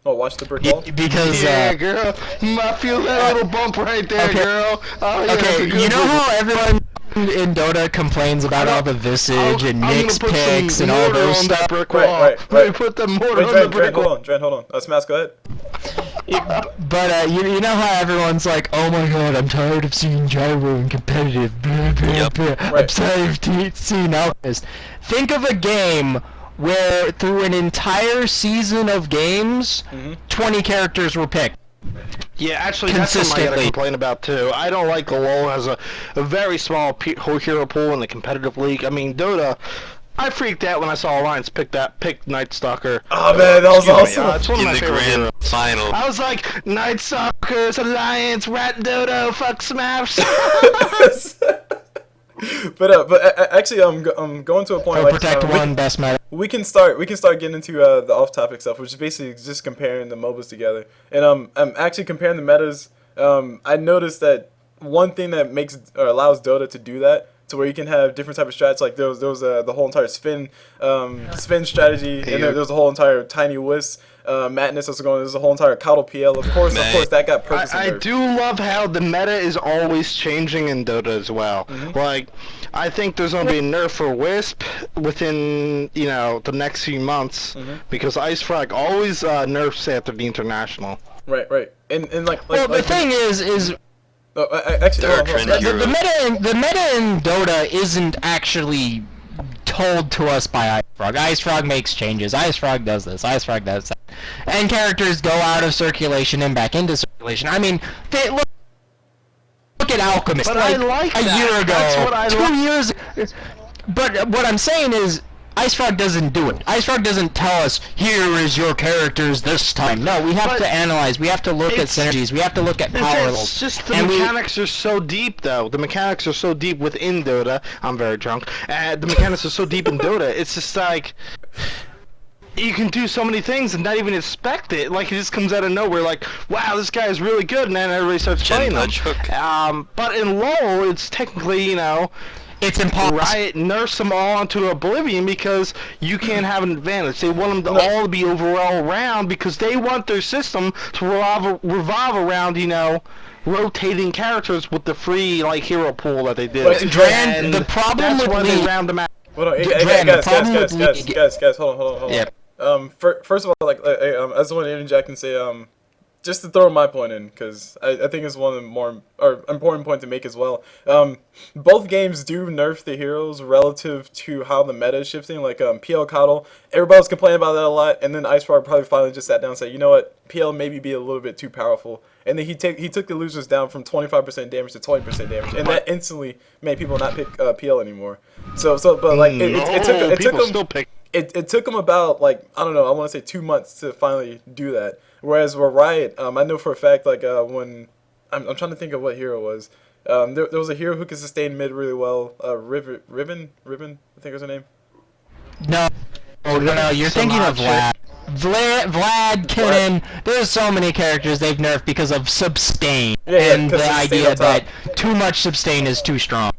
Oh, watch the brick wall? Because, girl. I feel that little bump right there, girl. Oh, yeah, okay, you know how everyone in Dota complains about all the visage and Nyx picks and all those stuff? Right. Put the mortar on the brick wall. Dran, hold on. SMAFS, go ahead. But you know how everyone's like, oh my god, I'm tired of seeing Gyro in competitive. Blah, blah, Yep. blah. I'm Right. tired of seeing Alchemist. Think of a game where through an entire season of games, 20 characters were picked. Yeah, actually, that's something I gotta Consistently. complain about too. I don't like the LoL has a very small hero pool in the competitive league. I mean, Dota, I freaked out when I saw Alliance pick Night Stalker. Oh man, that was Excuse me, awesome. it's one of In my the favorite grand heroes. final. I was like, Night Stalkers, Alliance, Rat Dota, fuck SMAFS. Actually, I'm going to a point Or like protect one, best meta. we can start getting into the off-topic stuff, which is basically just comparing the MOBAs together. And I'm actually comparing the metas. I noticed that one thing that makes or allows Dota to do that, to where you can have different type of strats. Like there was the whole entire spin strategy, and there was a whole entire tiny whisk. Madness also going. There's a whole entire Coddle PL. Of course, that got purposely I nerfed. do love how the meta is always changing in Dota as well. Like, I think there's gonna be a nerf for Wisp within the next few months because Ice Frog always nerfs after the international. Right. And like Well, the thing is actually, They're hold on, trending the heroes. meta in Dota isn't actually told to us by IceFrog. IceFrog makes changes. IceFrog does this. IceFrog does that. And characters go out of circulation and back into circulation. I mean, look at Alchemist. But I like a that. year ago, That's what I 2 years. But what I'm saying is, IceFrog doesn't do it. IceFrog doesn't tell us, here is your characters this time. No, we have But to analyze. We have to look at it's- synergies. We have to look at power levels. It's just the And we- mechanics are so deep, though. The mechanics are so deep within Dota. I'm very drunk. The mechanics are so deep in Dota. It's just like you can do so many things and not even expect it. Like, it just comes out of nowhere. Like, wow, this guy is really good, and then everybody starts Gen playing him. punch hook. But in LoL, it's technically, it's impossible. Riot nurse them all into oblivion because you can't have an advantage. They want them to all to be overall around because they want their system to revolve around, rotating characters with the free hero pool that they did. But Dran, And the problem that's with why they League- round them out. Hold on, Dran, the problem with guys, hold on. Yep. First of all, I just want to interject and say, just to throw my point in, because I think it's one of the more important point to make as well. Both games do nerf the heroes relative to how the meta is shifting. Like PL Coddle, everybody was complaining about that a lot, and then IceFrog probably finally just sat down and said, you know what, PL maybe be a little bit too powerful, and then he took the losers down from 25% damage to 20% damage, and that instantly made people not pick PL anymore. But like it took people them. still pick. It took them about, I don't know, I want to say 2 months to finally do that. Whereas with Riot, I know for a fact, when I'm trying to think of what hero it was. There was a hero who could sustain mid really well. Riven, I think was her name. No, you're thinking of Vlad. Vlad, Kinnan, there's so many characters they've nerfed because of sustain. Yeah, and 'cause the sustain idea on top. that too much sustain is too strong.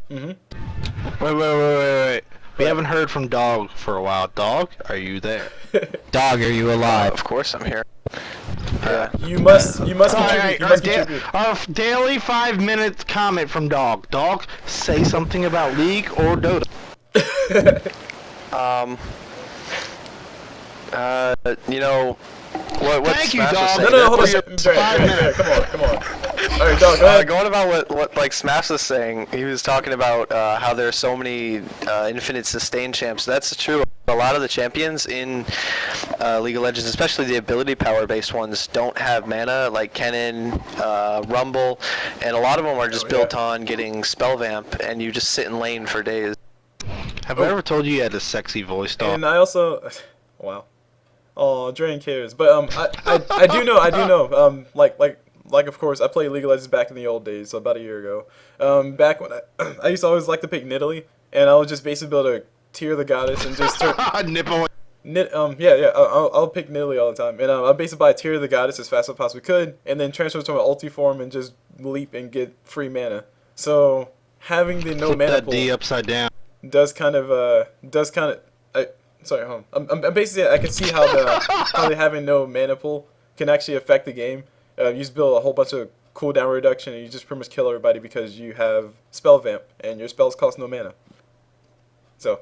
Wait. We haven't heard from Dog for a while. Dog, are you there? Dog, are you alive? Of course I'm here. Yeah. You must Alright, contribute. our daily 5-minute comment from Dog. Dog, say something about League or Dota. What Thank you, Smash was dog. saying, No, hold on. For your Dran, 5 minutes. come on. All right, Dog, go ahead. Going about what SMAFS was saying, he was talking about how there's so many infinite sustain champs. That's true. A lot of the champions in League of Legends, especially the ability power-based ones, don't have mana, like Kennen, Rumble, and a lot of them are just built on getting spell vamp, and you just sit in lane for days. Have I ever told you you had a sexy voice, Dog? And I also, wow. Oh, Dran cares. But I do know. Like of course, I played League of Legends back in the old days, so about a year ago. Back when I used to always like to pick Nidalee, and I would just basically be able to tier the goddess and just turn. Nipple. I'll pick Nidalee all the time, and I basically buy tier the goddess as fast as I possibly could, and then transfer to an ulti form and just leap and get free mana. So having the no Flip mana that pool D upside down. does kind of. Sorry, hold on. I'm basically I can see how the having no mana pool can actually affect the game. You just build a whole bunch of cooldown reduction, and you just pretty much kill everybody because you have spell vamp, and your spells cost no mana. So.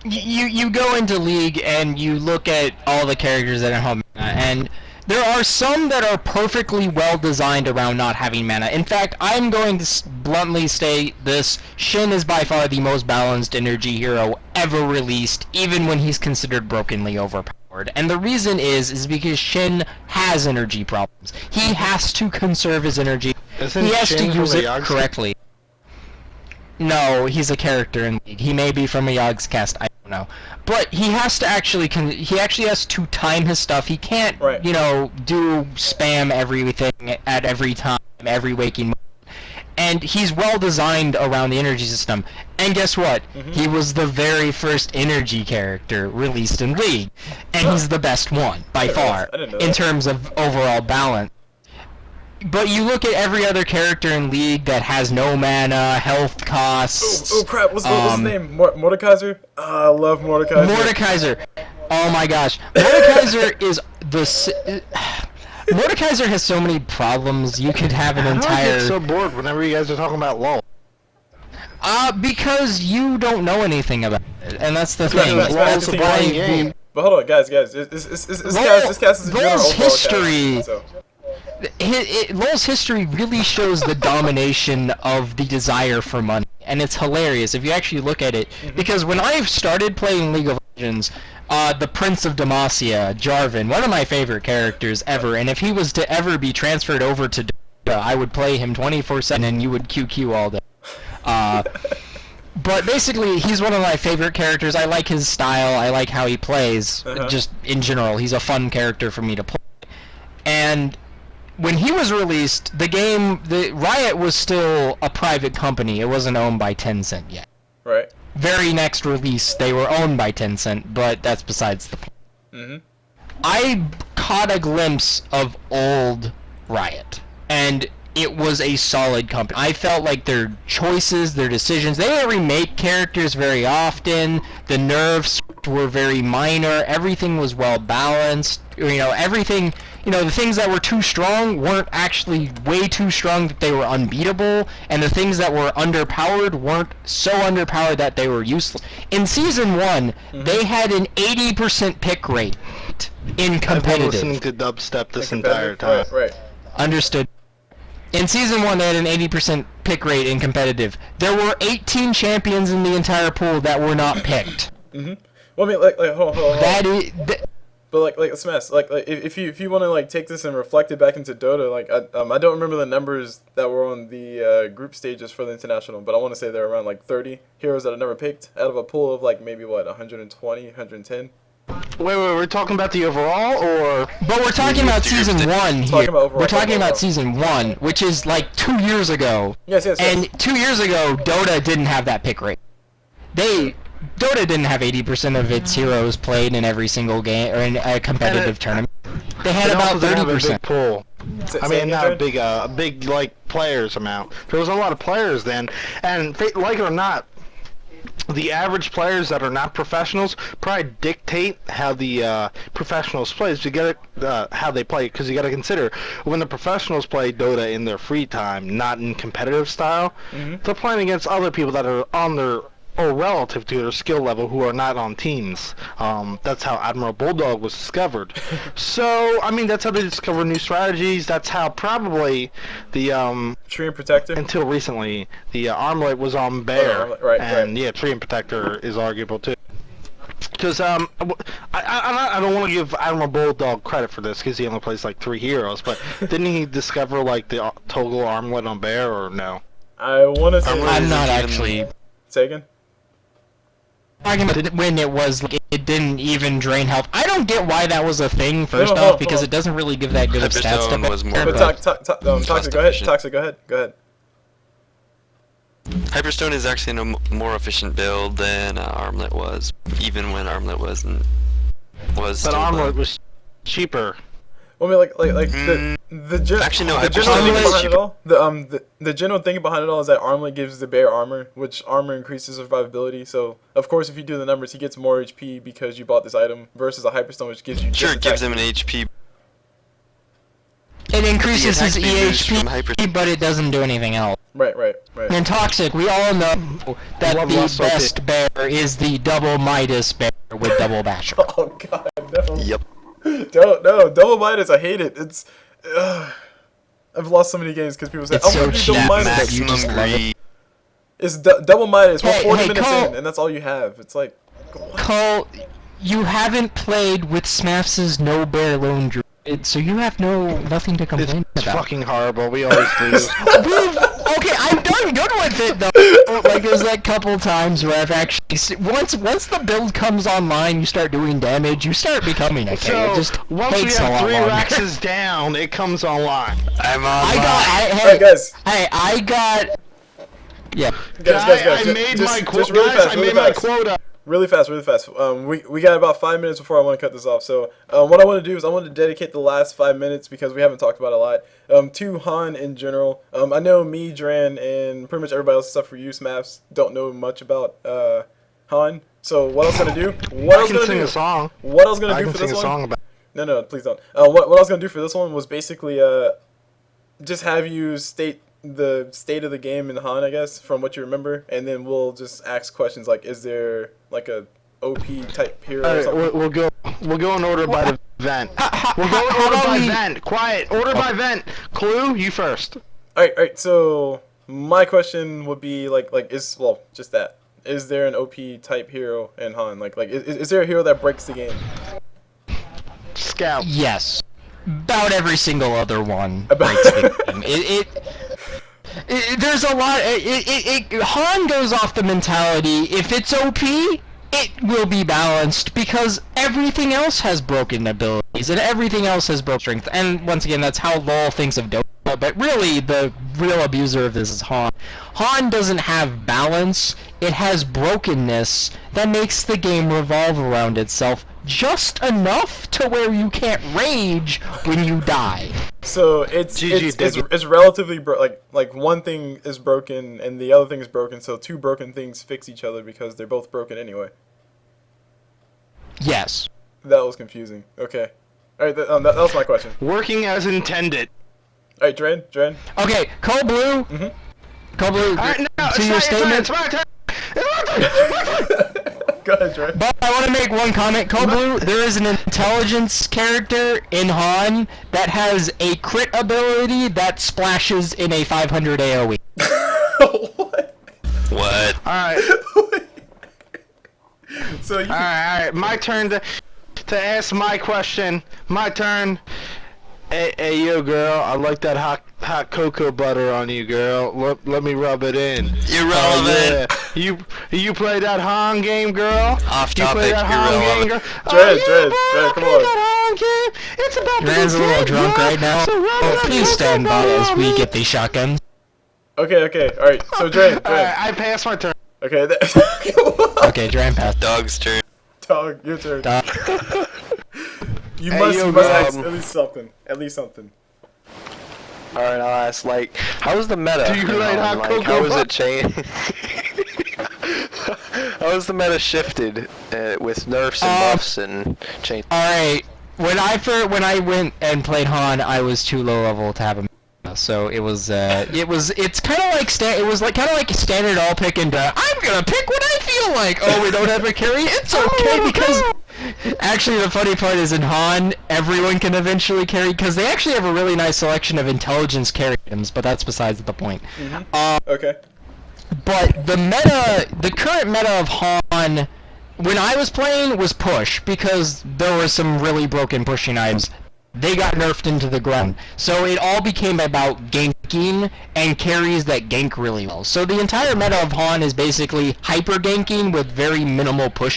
You go into League and you look at all the characters that are home, and There are some that are perfectly well designed around not having mana. In fact, I'm going to bluntly state this: Shin is by far the most balanced energy hero ever released, even when he's considered brokenly overpowered. And the reason is because Shin has energy problems. He has to conserve his energy. Isn't He has to Shin from use a it Yogg correctly. No, he's a character in League. He may be from a Yogg's cast, I don't know. But he has to actually, he actually has to time his stuff. He can't, Right. you know, do spam everything at every time, every waking moment. And he's well designed around the energy system. And guess what? He was the very first energy character released in League. And he's the best one, by far, I didn't know in that. terms of overall balance. But you look at every other character in League that has no mana, health costs. Oh crap! What's his name? Mordekaiser? I love Mordekaiser. Mordekaiser. Oh my gosh. Mordekaiser is Mordekaiser has so many problems. You could have an I entire. get so bored whenever you guys are talking about LoL. Because you don't know anything about it, and that's the thing. That's LoL's a why- boring game. But hold on, guys. This cast is a general LoL's overall history. cast, so. LoL's history really shows the domination of the desire for money, and it's hilarious if you actually look at it. Because when I started playing League of Legends, the Prince of Demacia, Jarvan, one of my favorite characters ever, and if he was to ever be transferred over to Dota, I would play him 24/7, and you would QQ all day. But basically, he's one of my favorite characters. I like his style. I like how he plays. Just in general, he's a fun character for me to play. And when he was released, the Riot was still a private company. It wasn't owned by Tencent yet. Right. Very next release, they were owned by Tencent, but that's besides the point. I caught a glimpse of old Riot, and it was a solid company. I felt like their choices, their decisions, they didn't remake characters very often. The nerfs were very minor. Everything was well balanced. You know, everything, you know, the things that were too strong weren't actually way too strong that they were unbeatable, and the things that were underpowered weren't so underpowered that they were useless. In Season 1, they had an 80% pick rate in I've been competitive. listening to dubstep this entire time. Right. Understood. In Season 1, they had an 80% pick rate in competitive. There were 18 champions in the entire pool that were not picked. Well, I mean, like, hold on. That is... But like SMAFS, like if you want to like take this and reflect it back into Dota, like I don't remember the numbers that were on the group stages for the international, but I want to say they're around like 30 heroes that I never picked out of a pool of like maybe what 120, 110. Wait, we're talking about the overall, or? But we're talking about Season 1 here. About We're talking overall. about Season 1, which is like 2 years ago. Yes. And 2 years ago, Dota didn't have that pick rate. Dota didn't have 80% of its heroes played in every single game or in a competitive tournament. They had They about also didn't have a 30%. big pool. I mean, not a Jared? big like players amount. There was a lot of players then, and like it or not, the average players that are not professionals probably dictate how the professionals play. So you gotta how they play, because you gotta consider when the professionals play Dota in their free time, not in competitive style, they're playing against other people that are on their or relative to their skill level who are not on teams. That's how Admiral Bulldog was discovered. So, I mean, that's how they discover new strategies. That's how probably the Tree and Protector. until recently the Armlet was on Bear, Armlet, right. yeah, Tree and Protector is arguable too. Because I don't want to give Admiral Bulldog credit for this because he only plays like 3 heroes, but didn't he discover like the toggle Armlet on Bear, or no? I want to say. I'm not actually Say again. talking about it when it was like, it didn't even drain health. I don't get why that was a thing, first hold off, on. because it doesn't really give that good of stats to Hyperstone was more Bear, of But a- Toxic, go ahead. Toxic, go ahead. Hyperstone is actually a more efficient build than Armlet was, even when Armlet was But still Armlet low. was cheaper. Well, I mean, Actually, no, the Hyperstone general thing is behind cheaper. it all, the general thing behind it all is that Armlet gives the bear armor, which armor increases survivability. So, of course, if you do the numbers, he gets more HP because you bought this item versus a Hyperstone, which gives you Sure, just it gives attack him an speed. HP. It increases attack his speed boost from EHP, Hyper- but it doesn't do anything else. Right. And Toxic, we all know that Love the Lost Soul best bear is the double Midas bear with double basher. Oh God, no. Yep. Don't no double minus. I hate it. It's. I've lost so many games because people say, It's "I'm so gonna do cheap. double minus." Max- you Maximum just love it. greed. It's double minus. We're Hey, 40 hey, minutes Cole. in, and that's all you have. It's like, what? Cole, you haven't played with SMAFS' No Bear Lone Druid, so you have nothing to complain It's about. fucking horrible. We always lose. Okay, I'm done good with it though. Like there's that couple times where I've actually once the build comes online, you start doing damage, you start becoming okay. It So just once we takes a have lot 3 longer. Raxes down, it comes online. I'm on. Alright, guys. I got. Yeah. Guys, I ju- made just- my just really guys, fast, I really made my fast. quota. Really fast. We got about 5 minutes before I want to cut this off. So what I want to do is I want to dedicate the last 5 minutes because we haven't talked about it a lot to Han in general. I know me, Dran, and pretty much everybody else except for you, SMAFS, don't know much about Han. So what I was gonna do? What I I was can gonna sing do? a song. What I was gonna I do can for sing this a one? song about. No, please don't. What I was gonna do for this one was basically just have you state the state of the game in Han, I guess, from what you remember, and then we'll just ask questions like, is there like a OP type hero or Alright, something? we'll go in order by the event. We'll go in how order about by we- event. Quiet. Order by event. Clue, you first. Alright, so my question would be just that. Is there an OP type hero in Han? Is there a hero that breaks the game? Scout. Yes. About every single other one. About- breaks the game. There's a lot. Han goes off the mentality. If it's OP, it will be balanced because everything else has broken abilities and everything else has broken strength. And once again, that's how LoL thinks of Dota. But really, the real abuser of this is Han. Han doesn't have balance. It has brokenness that makes the game revolve around itself just enough to where you can't rage when you die. So it's GG, it's relatively like one thing is broken and the other thing is broken. So two broken things fix each other because they're both broken anyway. Yes. That was confusing. Okay. All right, that was my question. Working as intended. All right, Dran. Okay, CulBlu. CulBlu, Alright, no, to your statement. It's my turn. It's my turn. Go ahead, Dran. But I want to make one comment. CulBlu, there is an intelligence character in Han that has a crit ability that splashes in a 500 AoE. What? What? Alright. So you Alright, my turn to ask my question. My turn. Hey, yo, girl, I like that hot cocoa butter on you, girl. Let me rub it in. Irrelevant. Yeah. You play that Han game, girl? Off You play topic, that Han game, girl? Dran, yeah, Dran, boy, Dran, I come play on. that Han game. It's about to Dran's a be little dead, drunk girl. right now. So rub Oh, that please cocoa stand by butter as on we me. get the shotgun. Okay. All right. So Dran. Alright, I pass my turn. Okay. Okay, Dran passed. Dog's turn. Dog, your turn. Dog. You Hey, must yo, ask girl. at least something. At least something. All right, I'll ask. Like, how's the meta? Do you in like Han? hot Like, how cocoa is butter? it changed? How has the meta shifted with nerfs and buffs and change? Alright, when I went and played Han, I was too low level to have a meta, so it's kind of like standard all pick and I'm gonna pick what I feel like. Oh, we don't have a carry. It's okay because actually the funny part is in Han, everyone can eventually carry because they actually have a really nice selection of intelligence carry items, but that's besides the point. Okay. But the current meta of Han, when I was playing, was push, because there were some really broken pushing items. They got nerfed into the ground. So it all became about ganking and carries that gank really well. So the entire meta of Han is basically hyper ganking with very minimal push.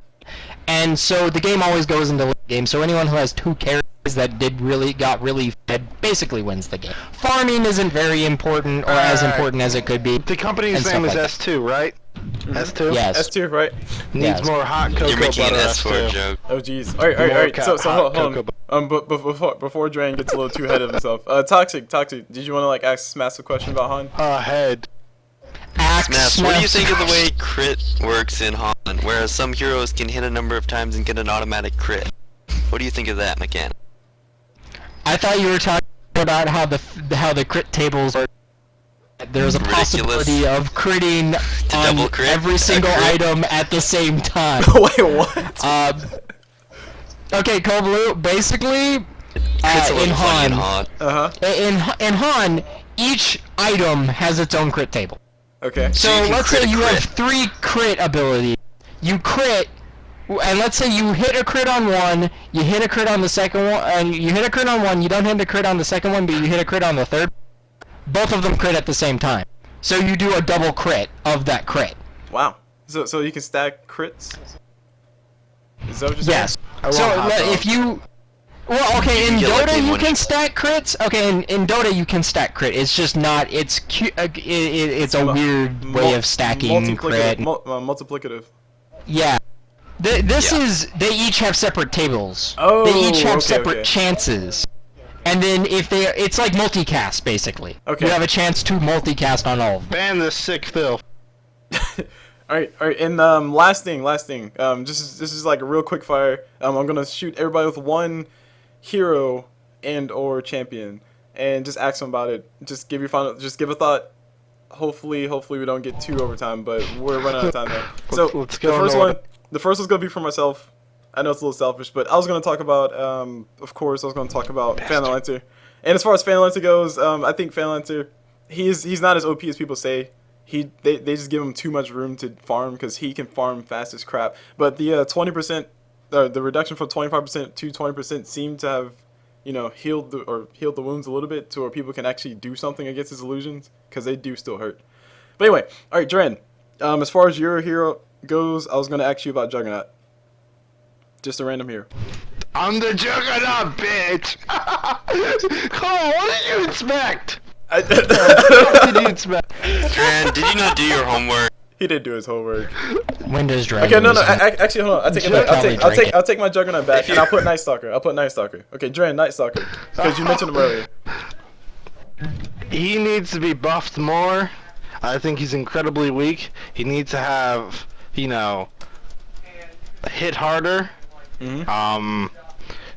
And so the game always goes into late game, so anyone who has two carries that got really fed basically wins the game. Farming isn't very important, or as important as it could be. The company's And name is stuff S2, right? S2? Yes. S2, right? Needs Yes. more hot cocoa You're making an butter S4 S2. joke. Oh jeez. All right. So hot hold cocoa on. But before Dran gets a little too ahead of himself, Toxic. Did you want to ask Smash a question about Han? Head. SMAFS, what do you think of the way crit works in Han, whereas some heroes can hit a number of times and get an automatic crit? What do you think of that mechanic? I thought you were talking about how the crit tables work. There's a Ridiculous. possibility of critting double on crit every a single crit? item at the same time. Wait, what? Okay, CulBlu, basically, It's a in little funny in Han, Han. in Han, each item has its own crit table. Okay. So you can let's crit say a you have crit. 3 crit abilities. You crit, and let's say you hit a crit on one, you hit a crit on the second one, and you hit a crit on one, you don't hit a crit on the second one, but you hit a crit on the third. Both of them crit at the same time. So you do a double crit of that crit. Wow. So you can stack crits? Is that what you're saying? Yes. So if you... Well, okay, in You get, like, Dota in you one can shot. stack crits. Okay, in Dota you can stack crit. It's just not... It's a weird way of stacking crit. Multiplicative. Yeah. This Yeah. is... They each have separate tables. Oh, They each have okay, separate okay. chances. And then if they... It's like multicast, basically. Okay. You have a chance to multicast on all of them. Ban this sick filth. Alright, and last thing. This is like a real quick fire. I'm gonna shoot everybody with one hero and or champion, and just ask them about it. Just give a thought. Hopefully we don't get too overtime, but we're running out of time now. So Let's go the first one's gonna be for myself. I know it's a little selfish, but I was gonna talk about, of course, Phantom Lancer. And as far as Phantom Lancer goes, I think Phantom Lancer, he's not as OP as people say. They just give him too much room to farm because he can farm fast as crap. But the 20%, the reduction from 25% to 20% seemed to have, healed the wounds a little bit to where people can actually do something against his illusions, because they do still hurt. But anyway, all right, Dran. As far as your hero goes, I was gonna ask you about Juggernaut. Just a random hero. I'm the Juggernaut, bitch! Cole, what did you expect? What did you expect? Dran, did you not do your homework? He did do his homework. Windows Dragon. Okay, no, is- actually, hold on. I take it back. I'll take my Juggernaut back, and I'll put Night Stalker. I'll put Night Stalker. Okay, Dran, Night Stalker, because you mentioned him earlier. He needs to be buffed more. I think he's incredibly weak. He needs to have, hit harder.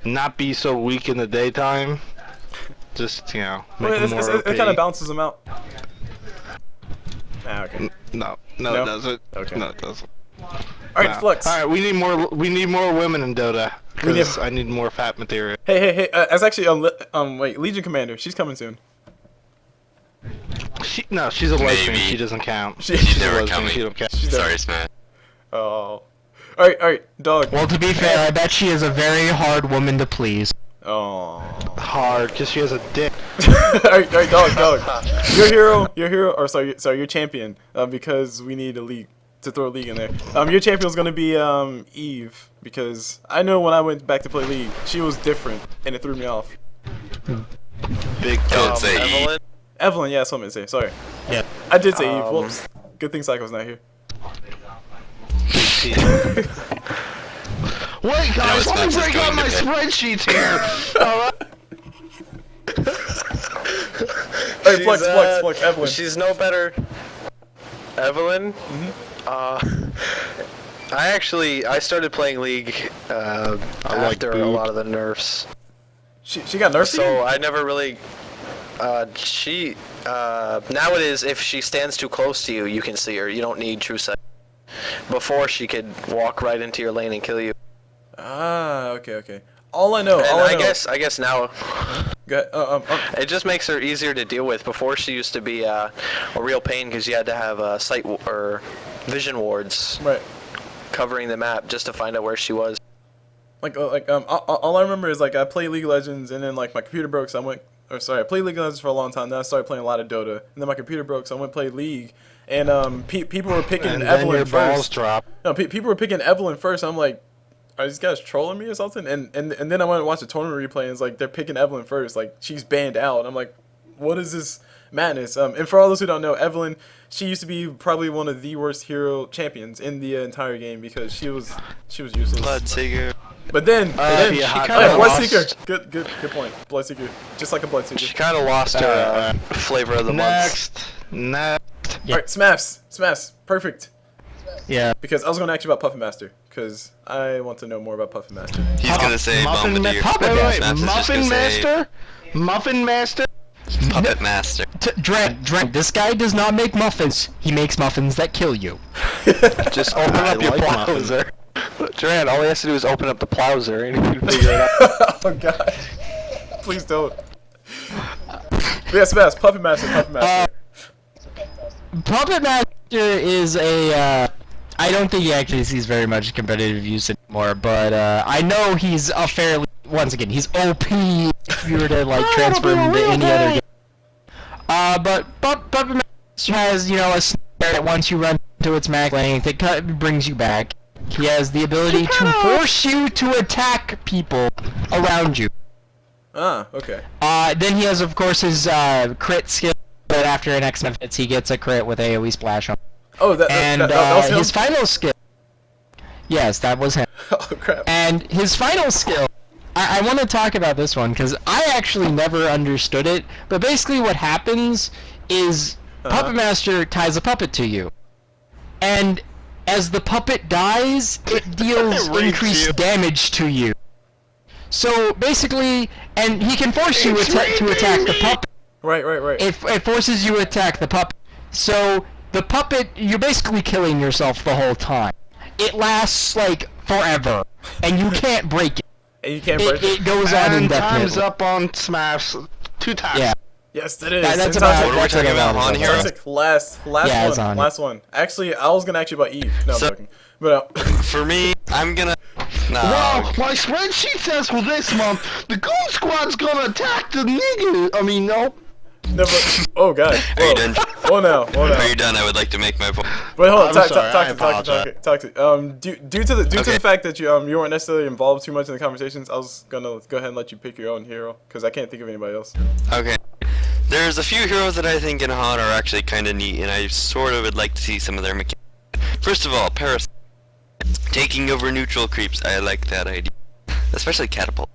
Not be so weak in the daytime. Just, make him more It kind of OP. balances him out. Okay. No, No? it doesn't. Okay. No, it doesn't. All right, No. Flux. All right, we need more women in Dota. We need- Because I need more fat material. Hey. That's actually wait, Legion Commander. She's coming soon. She's a lesbian. Maybe. She doesn't count. She's She's a never lesbian, coming. She don't count. Sorry, Smash. Oh. All right, dog. Well, to be fair, I bet she is a very hard woman to please. Oh. Hard, because she has a dick. all right, dog. Your hero, or sorry, your champion. Because we need a league to throw a league in there. Your champion is gonna be Eve, because I know when I went back to play League, she was different, and it threw me off. Big Don't say E. Evelyn? Evelyn, yeah, that's what I meant to say. Sorry. Yeah. I did say Eve. Whoops. Good thing Psycho's not here. Wait, guys, it's let me not just break going out my to bed. spreadsheets here. Alright. Hey, Flux, Evelyn. She's no better. Evelyn? I started playing League like after a boob. lot of the nerfs. She got nerfed So again? I never really. Now it is, if she stands too close to you, you can see her. You don't need true sight. Before, she could walk right into your lane and kill you. Ah, okay. All I know. And All I know. I guess now Go ahead. it just makes her easier to deal with. Before, she used to be a real pain because you had to have sight or vision wards Right. covering the map just to find out where she was. All I remember is I played League of Legends, and then my computer broke, so I played League of Legends for a long time. Then I started playing a lot of Dota, and then my computer broke, so I went and played League. And people were picking And then Evelyn your balls first. drop. No, people were picking Evelyn first. I'm like, are these guys trolling me or something? And then I went and watched the tournament replay, and it's they're picking Evelyn first. She's banned out. I'm like, what is this madness? And for all those who don't know, Evelyn, she used to be probably one of the worst hero champions in the entire game because she was useless. Bloodseeker. But then, be a hot kinda yeah, lost- Bloodseeker. Good point. Bloodseeker, just like a She Bloodseeker. kind of lost her flavor of the month. Next. All right, SMAFS, perfect. Yeah. Because I was gonna ask you about Puffin Master, because I want to know more about Puffin Master. He's gonna say Bombardier. Wait, Smash is just Muffin gonna say Master? Muffin Master? Puppet Master. Dran, this guy does not make muffins. He makes muffins that kill you. Just open up your like browser. Dran, all he has to do is open up the Plowser and he can figure it out. Oh god. Please don't. Yes, Master, Puppet Master, Puppet Master. Puppet Master is a, I don't think he actually sees very much competitive use anymore, but I know he's a fairly, once again, he's OP if you were to like transfer him into any other game. But Puppet Master has, a snare that once you run to its max length, it brings you back. He has the ability to force you to attack people around you. Ah, okay. Then he has, of course, his crit skill. But after an X hits, he gets a crit with AoE splash on. Oh, that was him? His final skill. Yes, that was him. Oh crap. And his final skill. I want to talk about this one because I actually never understood it. But basically, what happens is Puppet Master ties a puppet to you, and as the puppet dies, it deals increased damage to you. So basically, and he can force you to attack the puppet. Right. It forces you to attack the puppet. So the puppet, you're basically killing yourself the whole time. It lasts like forever, and you can't break it. And you can't break it. It goes on And indefinitely. time's up on SMAFS 2 times. Yeah. Yes, it is. That's And about. Toxic- What are we That's talking about, about Han it. Hero? Toxic, last Yeah, it's one. on. Last one. Actually, I was gonna ask you about Eve. No, I'm So- joking. But For me, I'm gonna. No. Well, my spreadsheet says for this month, the Goon Squad's gonna attack the nigga. I mean, no. no, but oh god. Are you Whoa. done? Oh no. Are you done? I would like to make my point. Wait, hold on. I'm sorry, I Toxic. Due to the Okay. fact that you weren't necessarily involved too much in the conversations, I was gonna go ahead and let you pick your own hero because I can't think of anybody else. Okay. There's a few heroes that I think in Han are actually kind of neat, and I sort of would like to see some of their mechanics. First of all, Paris. Taking over neutral creeps, I like that idea. Especially Catapult.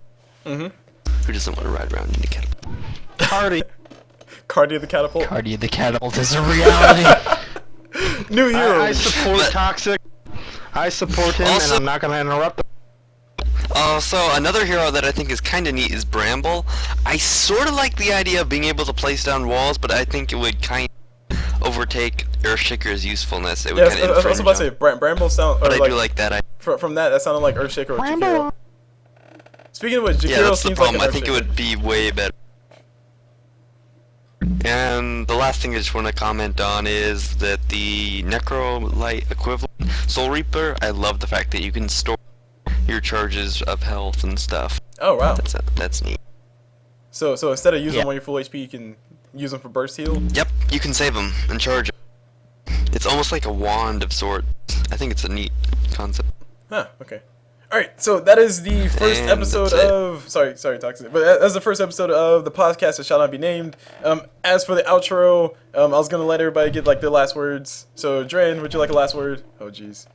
Mm-hmm. Who doesn't want to ride around in a Catapult? Cardi the Catapult. Cardi the Catapult is a reality. New hero. I support But- Toxic. I support him, Also- and I'm not gonna interrupt him. So another hero that I think is kind of neat is Bramble. I sort of like the idea of being able to place down walls, but I think it would kind of overtake Earthshaker's usefulness. It would Yes, kind I of was infringe about to say on. Bramble sound. But Or I like, do like that idea. from that sounded like Earthshaker or Jakiro. Speaking of which, Jakiro Yeah, that's the seems like problem. an I think it Earthshaker. would be way better. And the last thing I just want to comment on is that the Necrolite equivalent, Soul Reaper, I love the fact that you can store your charges of health and stuff. Oh wow. That's neat. So instead of using Yeah. them on your full HP, you can use them for burst heal. Yep, you can save them and charge them. It's almost like a wand of sorts. I think it's a neat concept. Huh. Okay. All right. So that is the first And episode that's it. of. Sorry, Toxic. But that's the first episode of the podcast that shall not be named. As for the outro, I was gonna let everybody get like their last words. So Dran, would you like a last word? Oh jeez.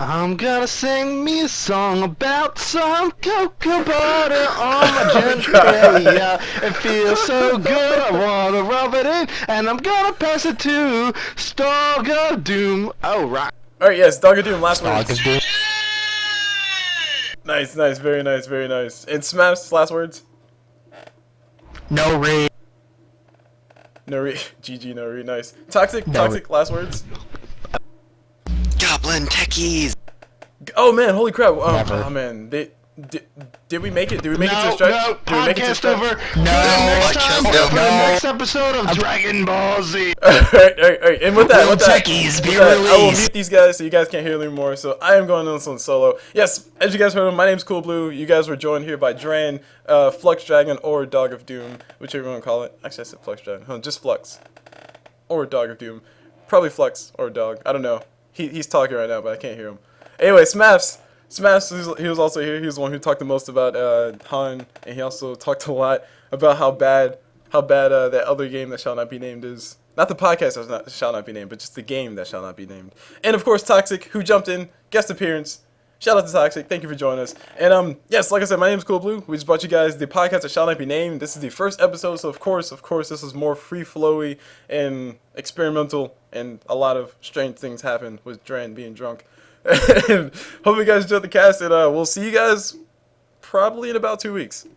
I'm gonna sing me a song about some cocoa butter on my genitalia. It feels so good, I wanna rub it in, and I'm gonna pass it to Stog of Doom. Oh, right. All right. Yes. Dog of Doom. Last Dog words. is doing. Nice. Very nice. And SMAFS. Last words. No raid. No re. GG. No re. Nice. Toxic. No Toxic. Last words. Goblin techies! Oh man, holy crap! Never. Oh man, did we make it? Did we make it to No, the stretch? no, Did we make it to the podcast stretch? over. No. Next time, Podcast for the over. next episode of Dragon Ball Z. Alright. And with that, Will techies be I will released? mute these guys so you guys can't hear them anymore. So I am going on this one solo. Yes, as you guys heard, my name's CulBlu. You guys were joined here by Dran, Flux Dragon, or Dog of Doom, whichever you want to call it. Actually, I said Flux Dragon. Huh, just Flux. Or Dog of Doom. Probably Flux or Dog. I don't know. He's talking right now, but I can't hear him. Anyway, SMAFS, he was also here. He was the one who talked the most about Han, and he also talked a lot about how bad that other game that shall not be named is. Not the podcast that shall not be named, but just the game that shall not be named. And of course, Toxic, who jumped in, guest appearance. Shout out to Toxic. Thank you for joining us. And yes, like I said, my name is CulBlu. We just brought you guys the podcast that shall not be named. This is the first episode, so of course, this is more free flowy and experimental, and a lot of strange things happen with Dran being drunk. And hope you guys enjoyed the cast, and we'll see you guys probably in about 2 weeks.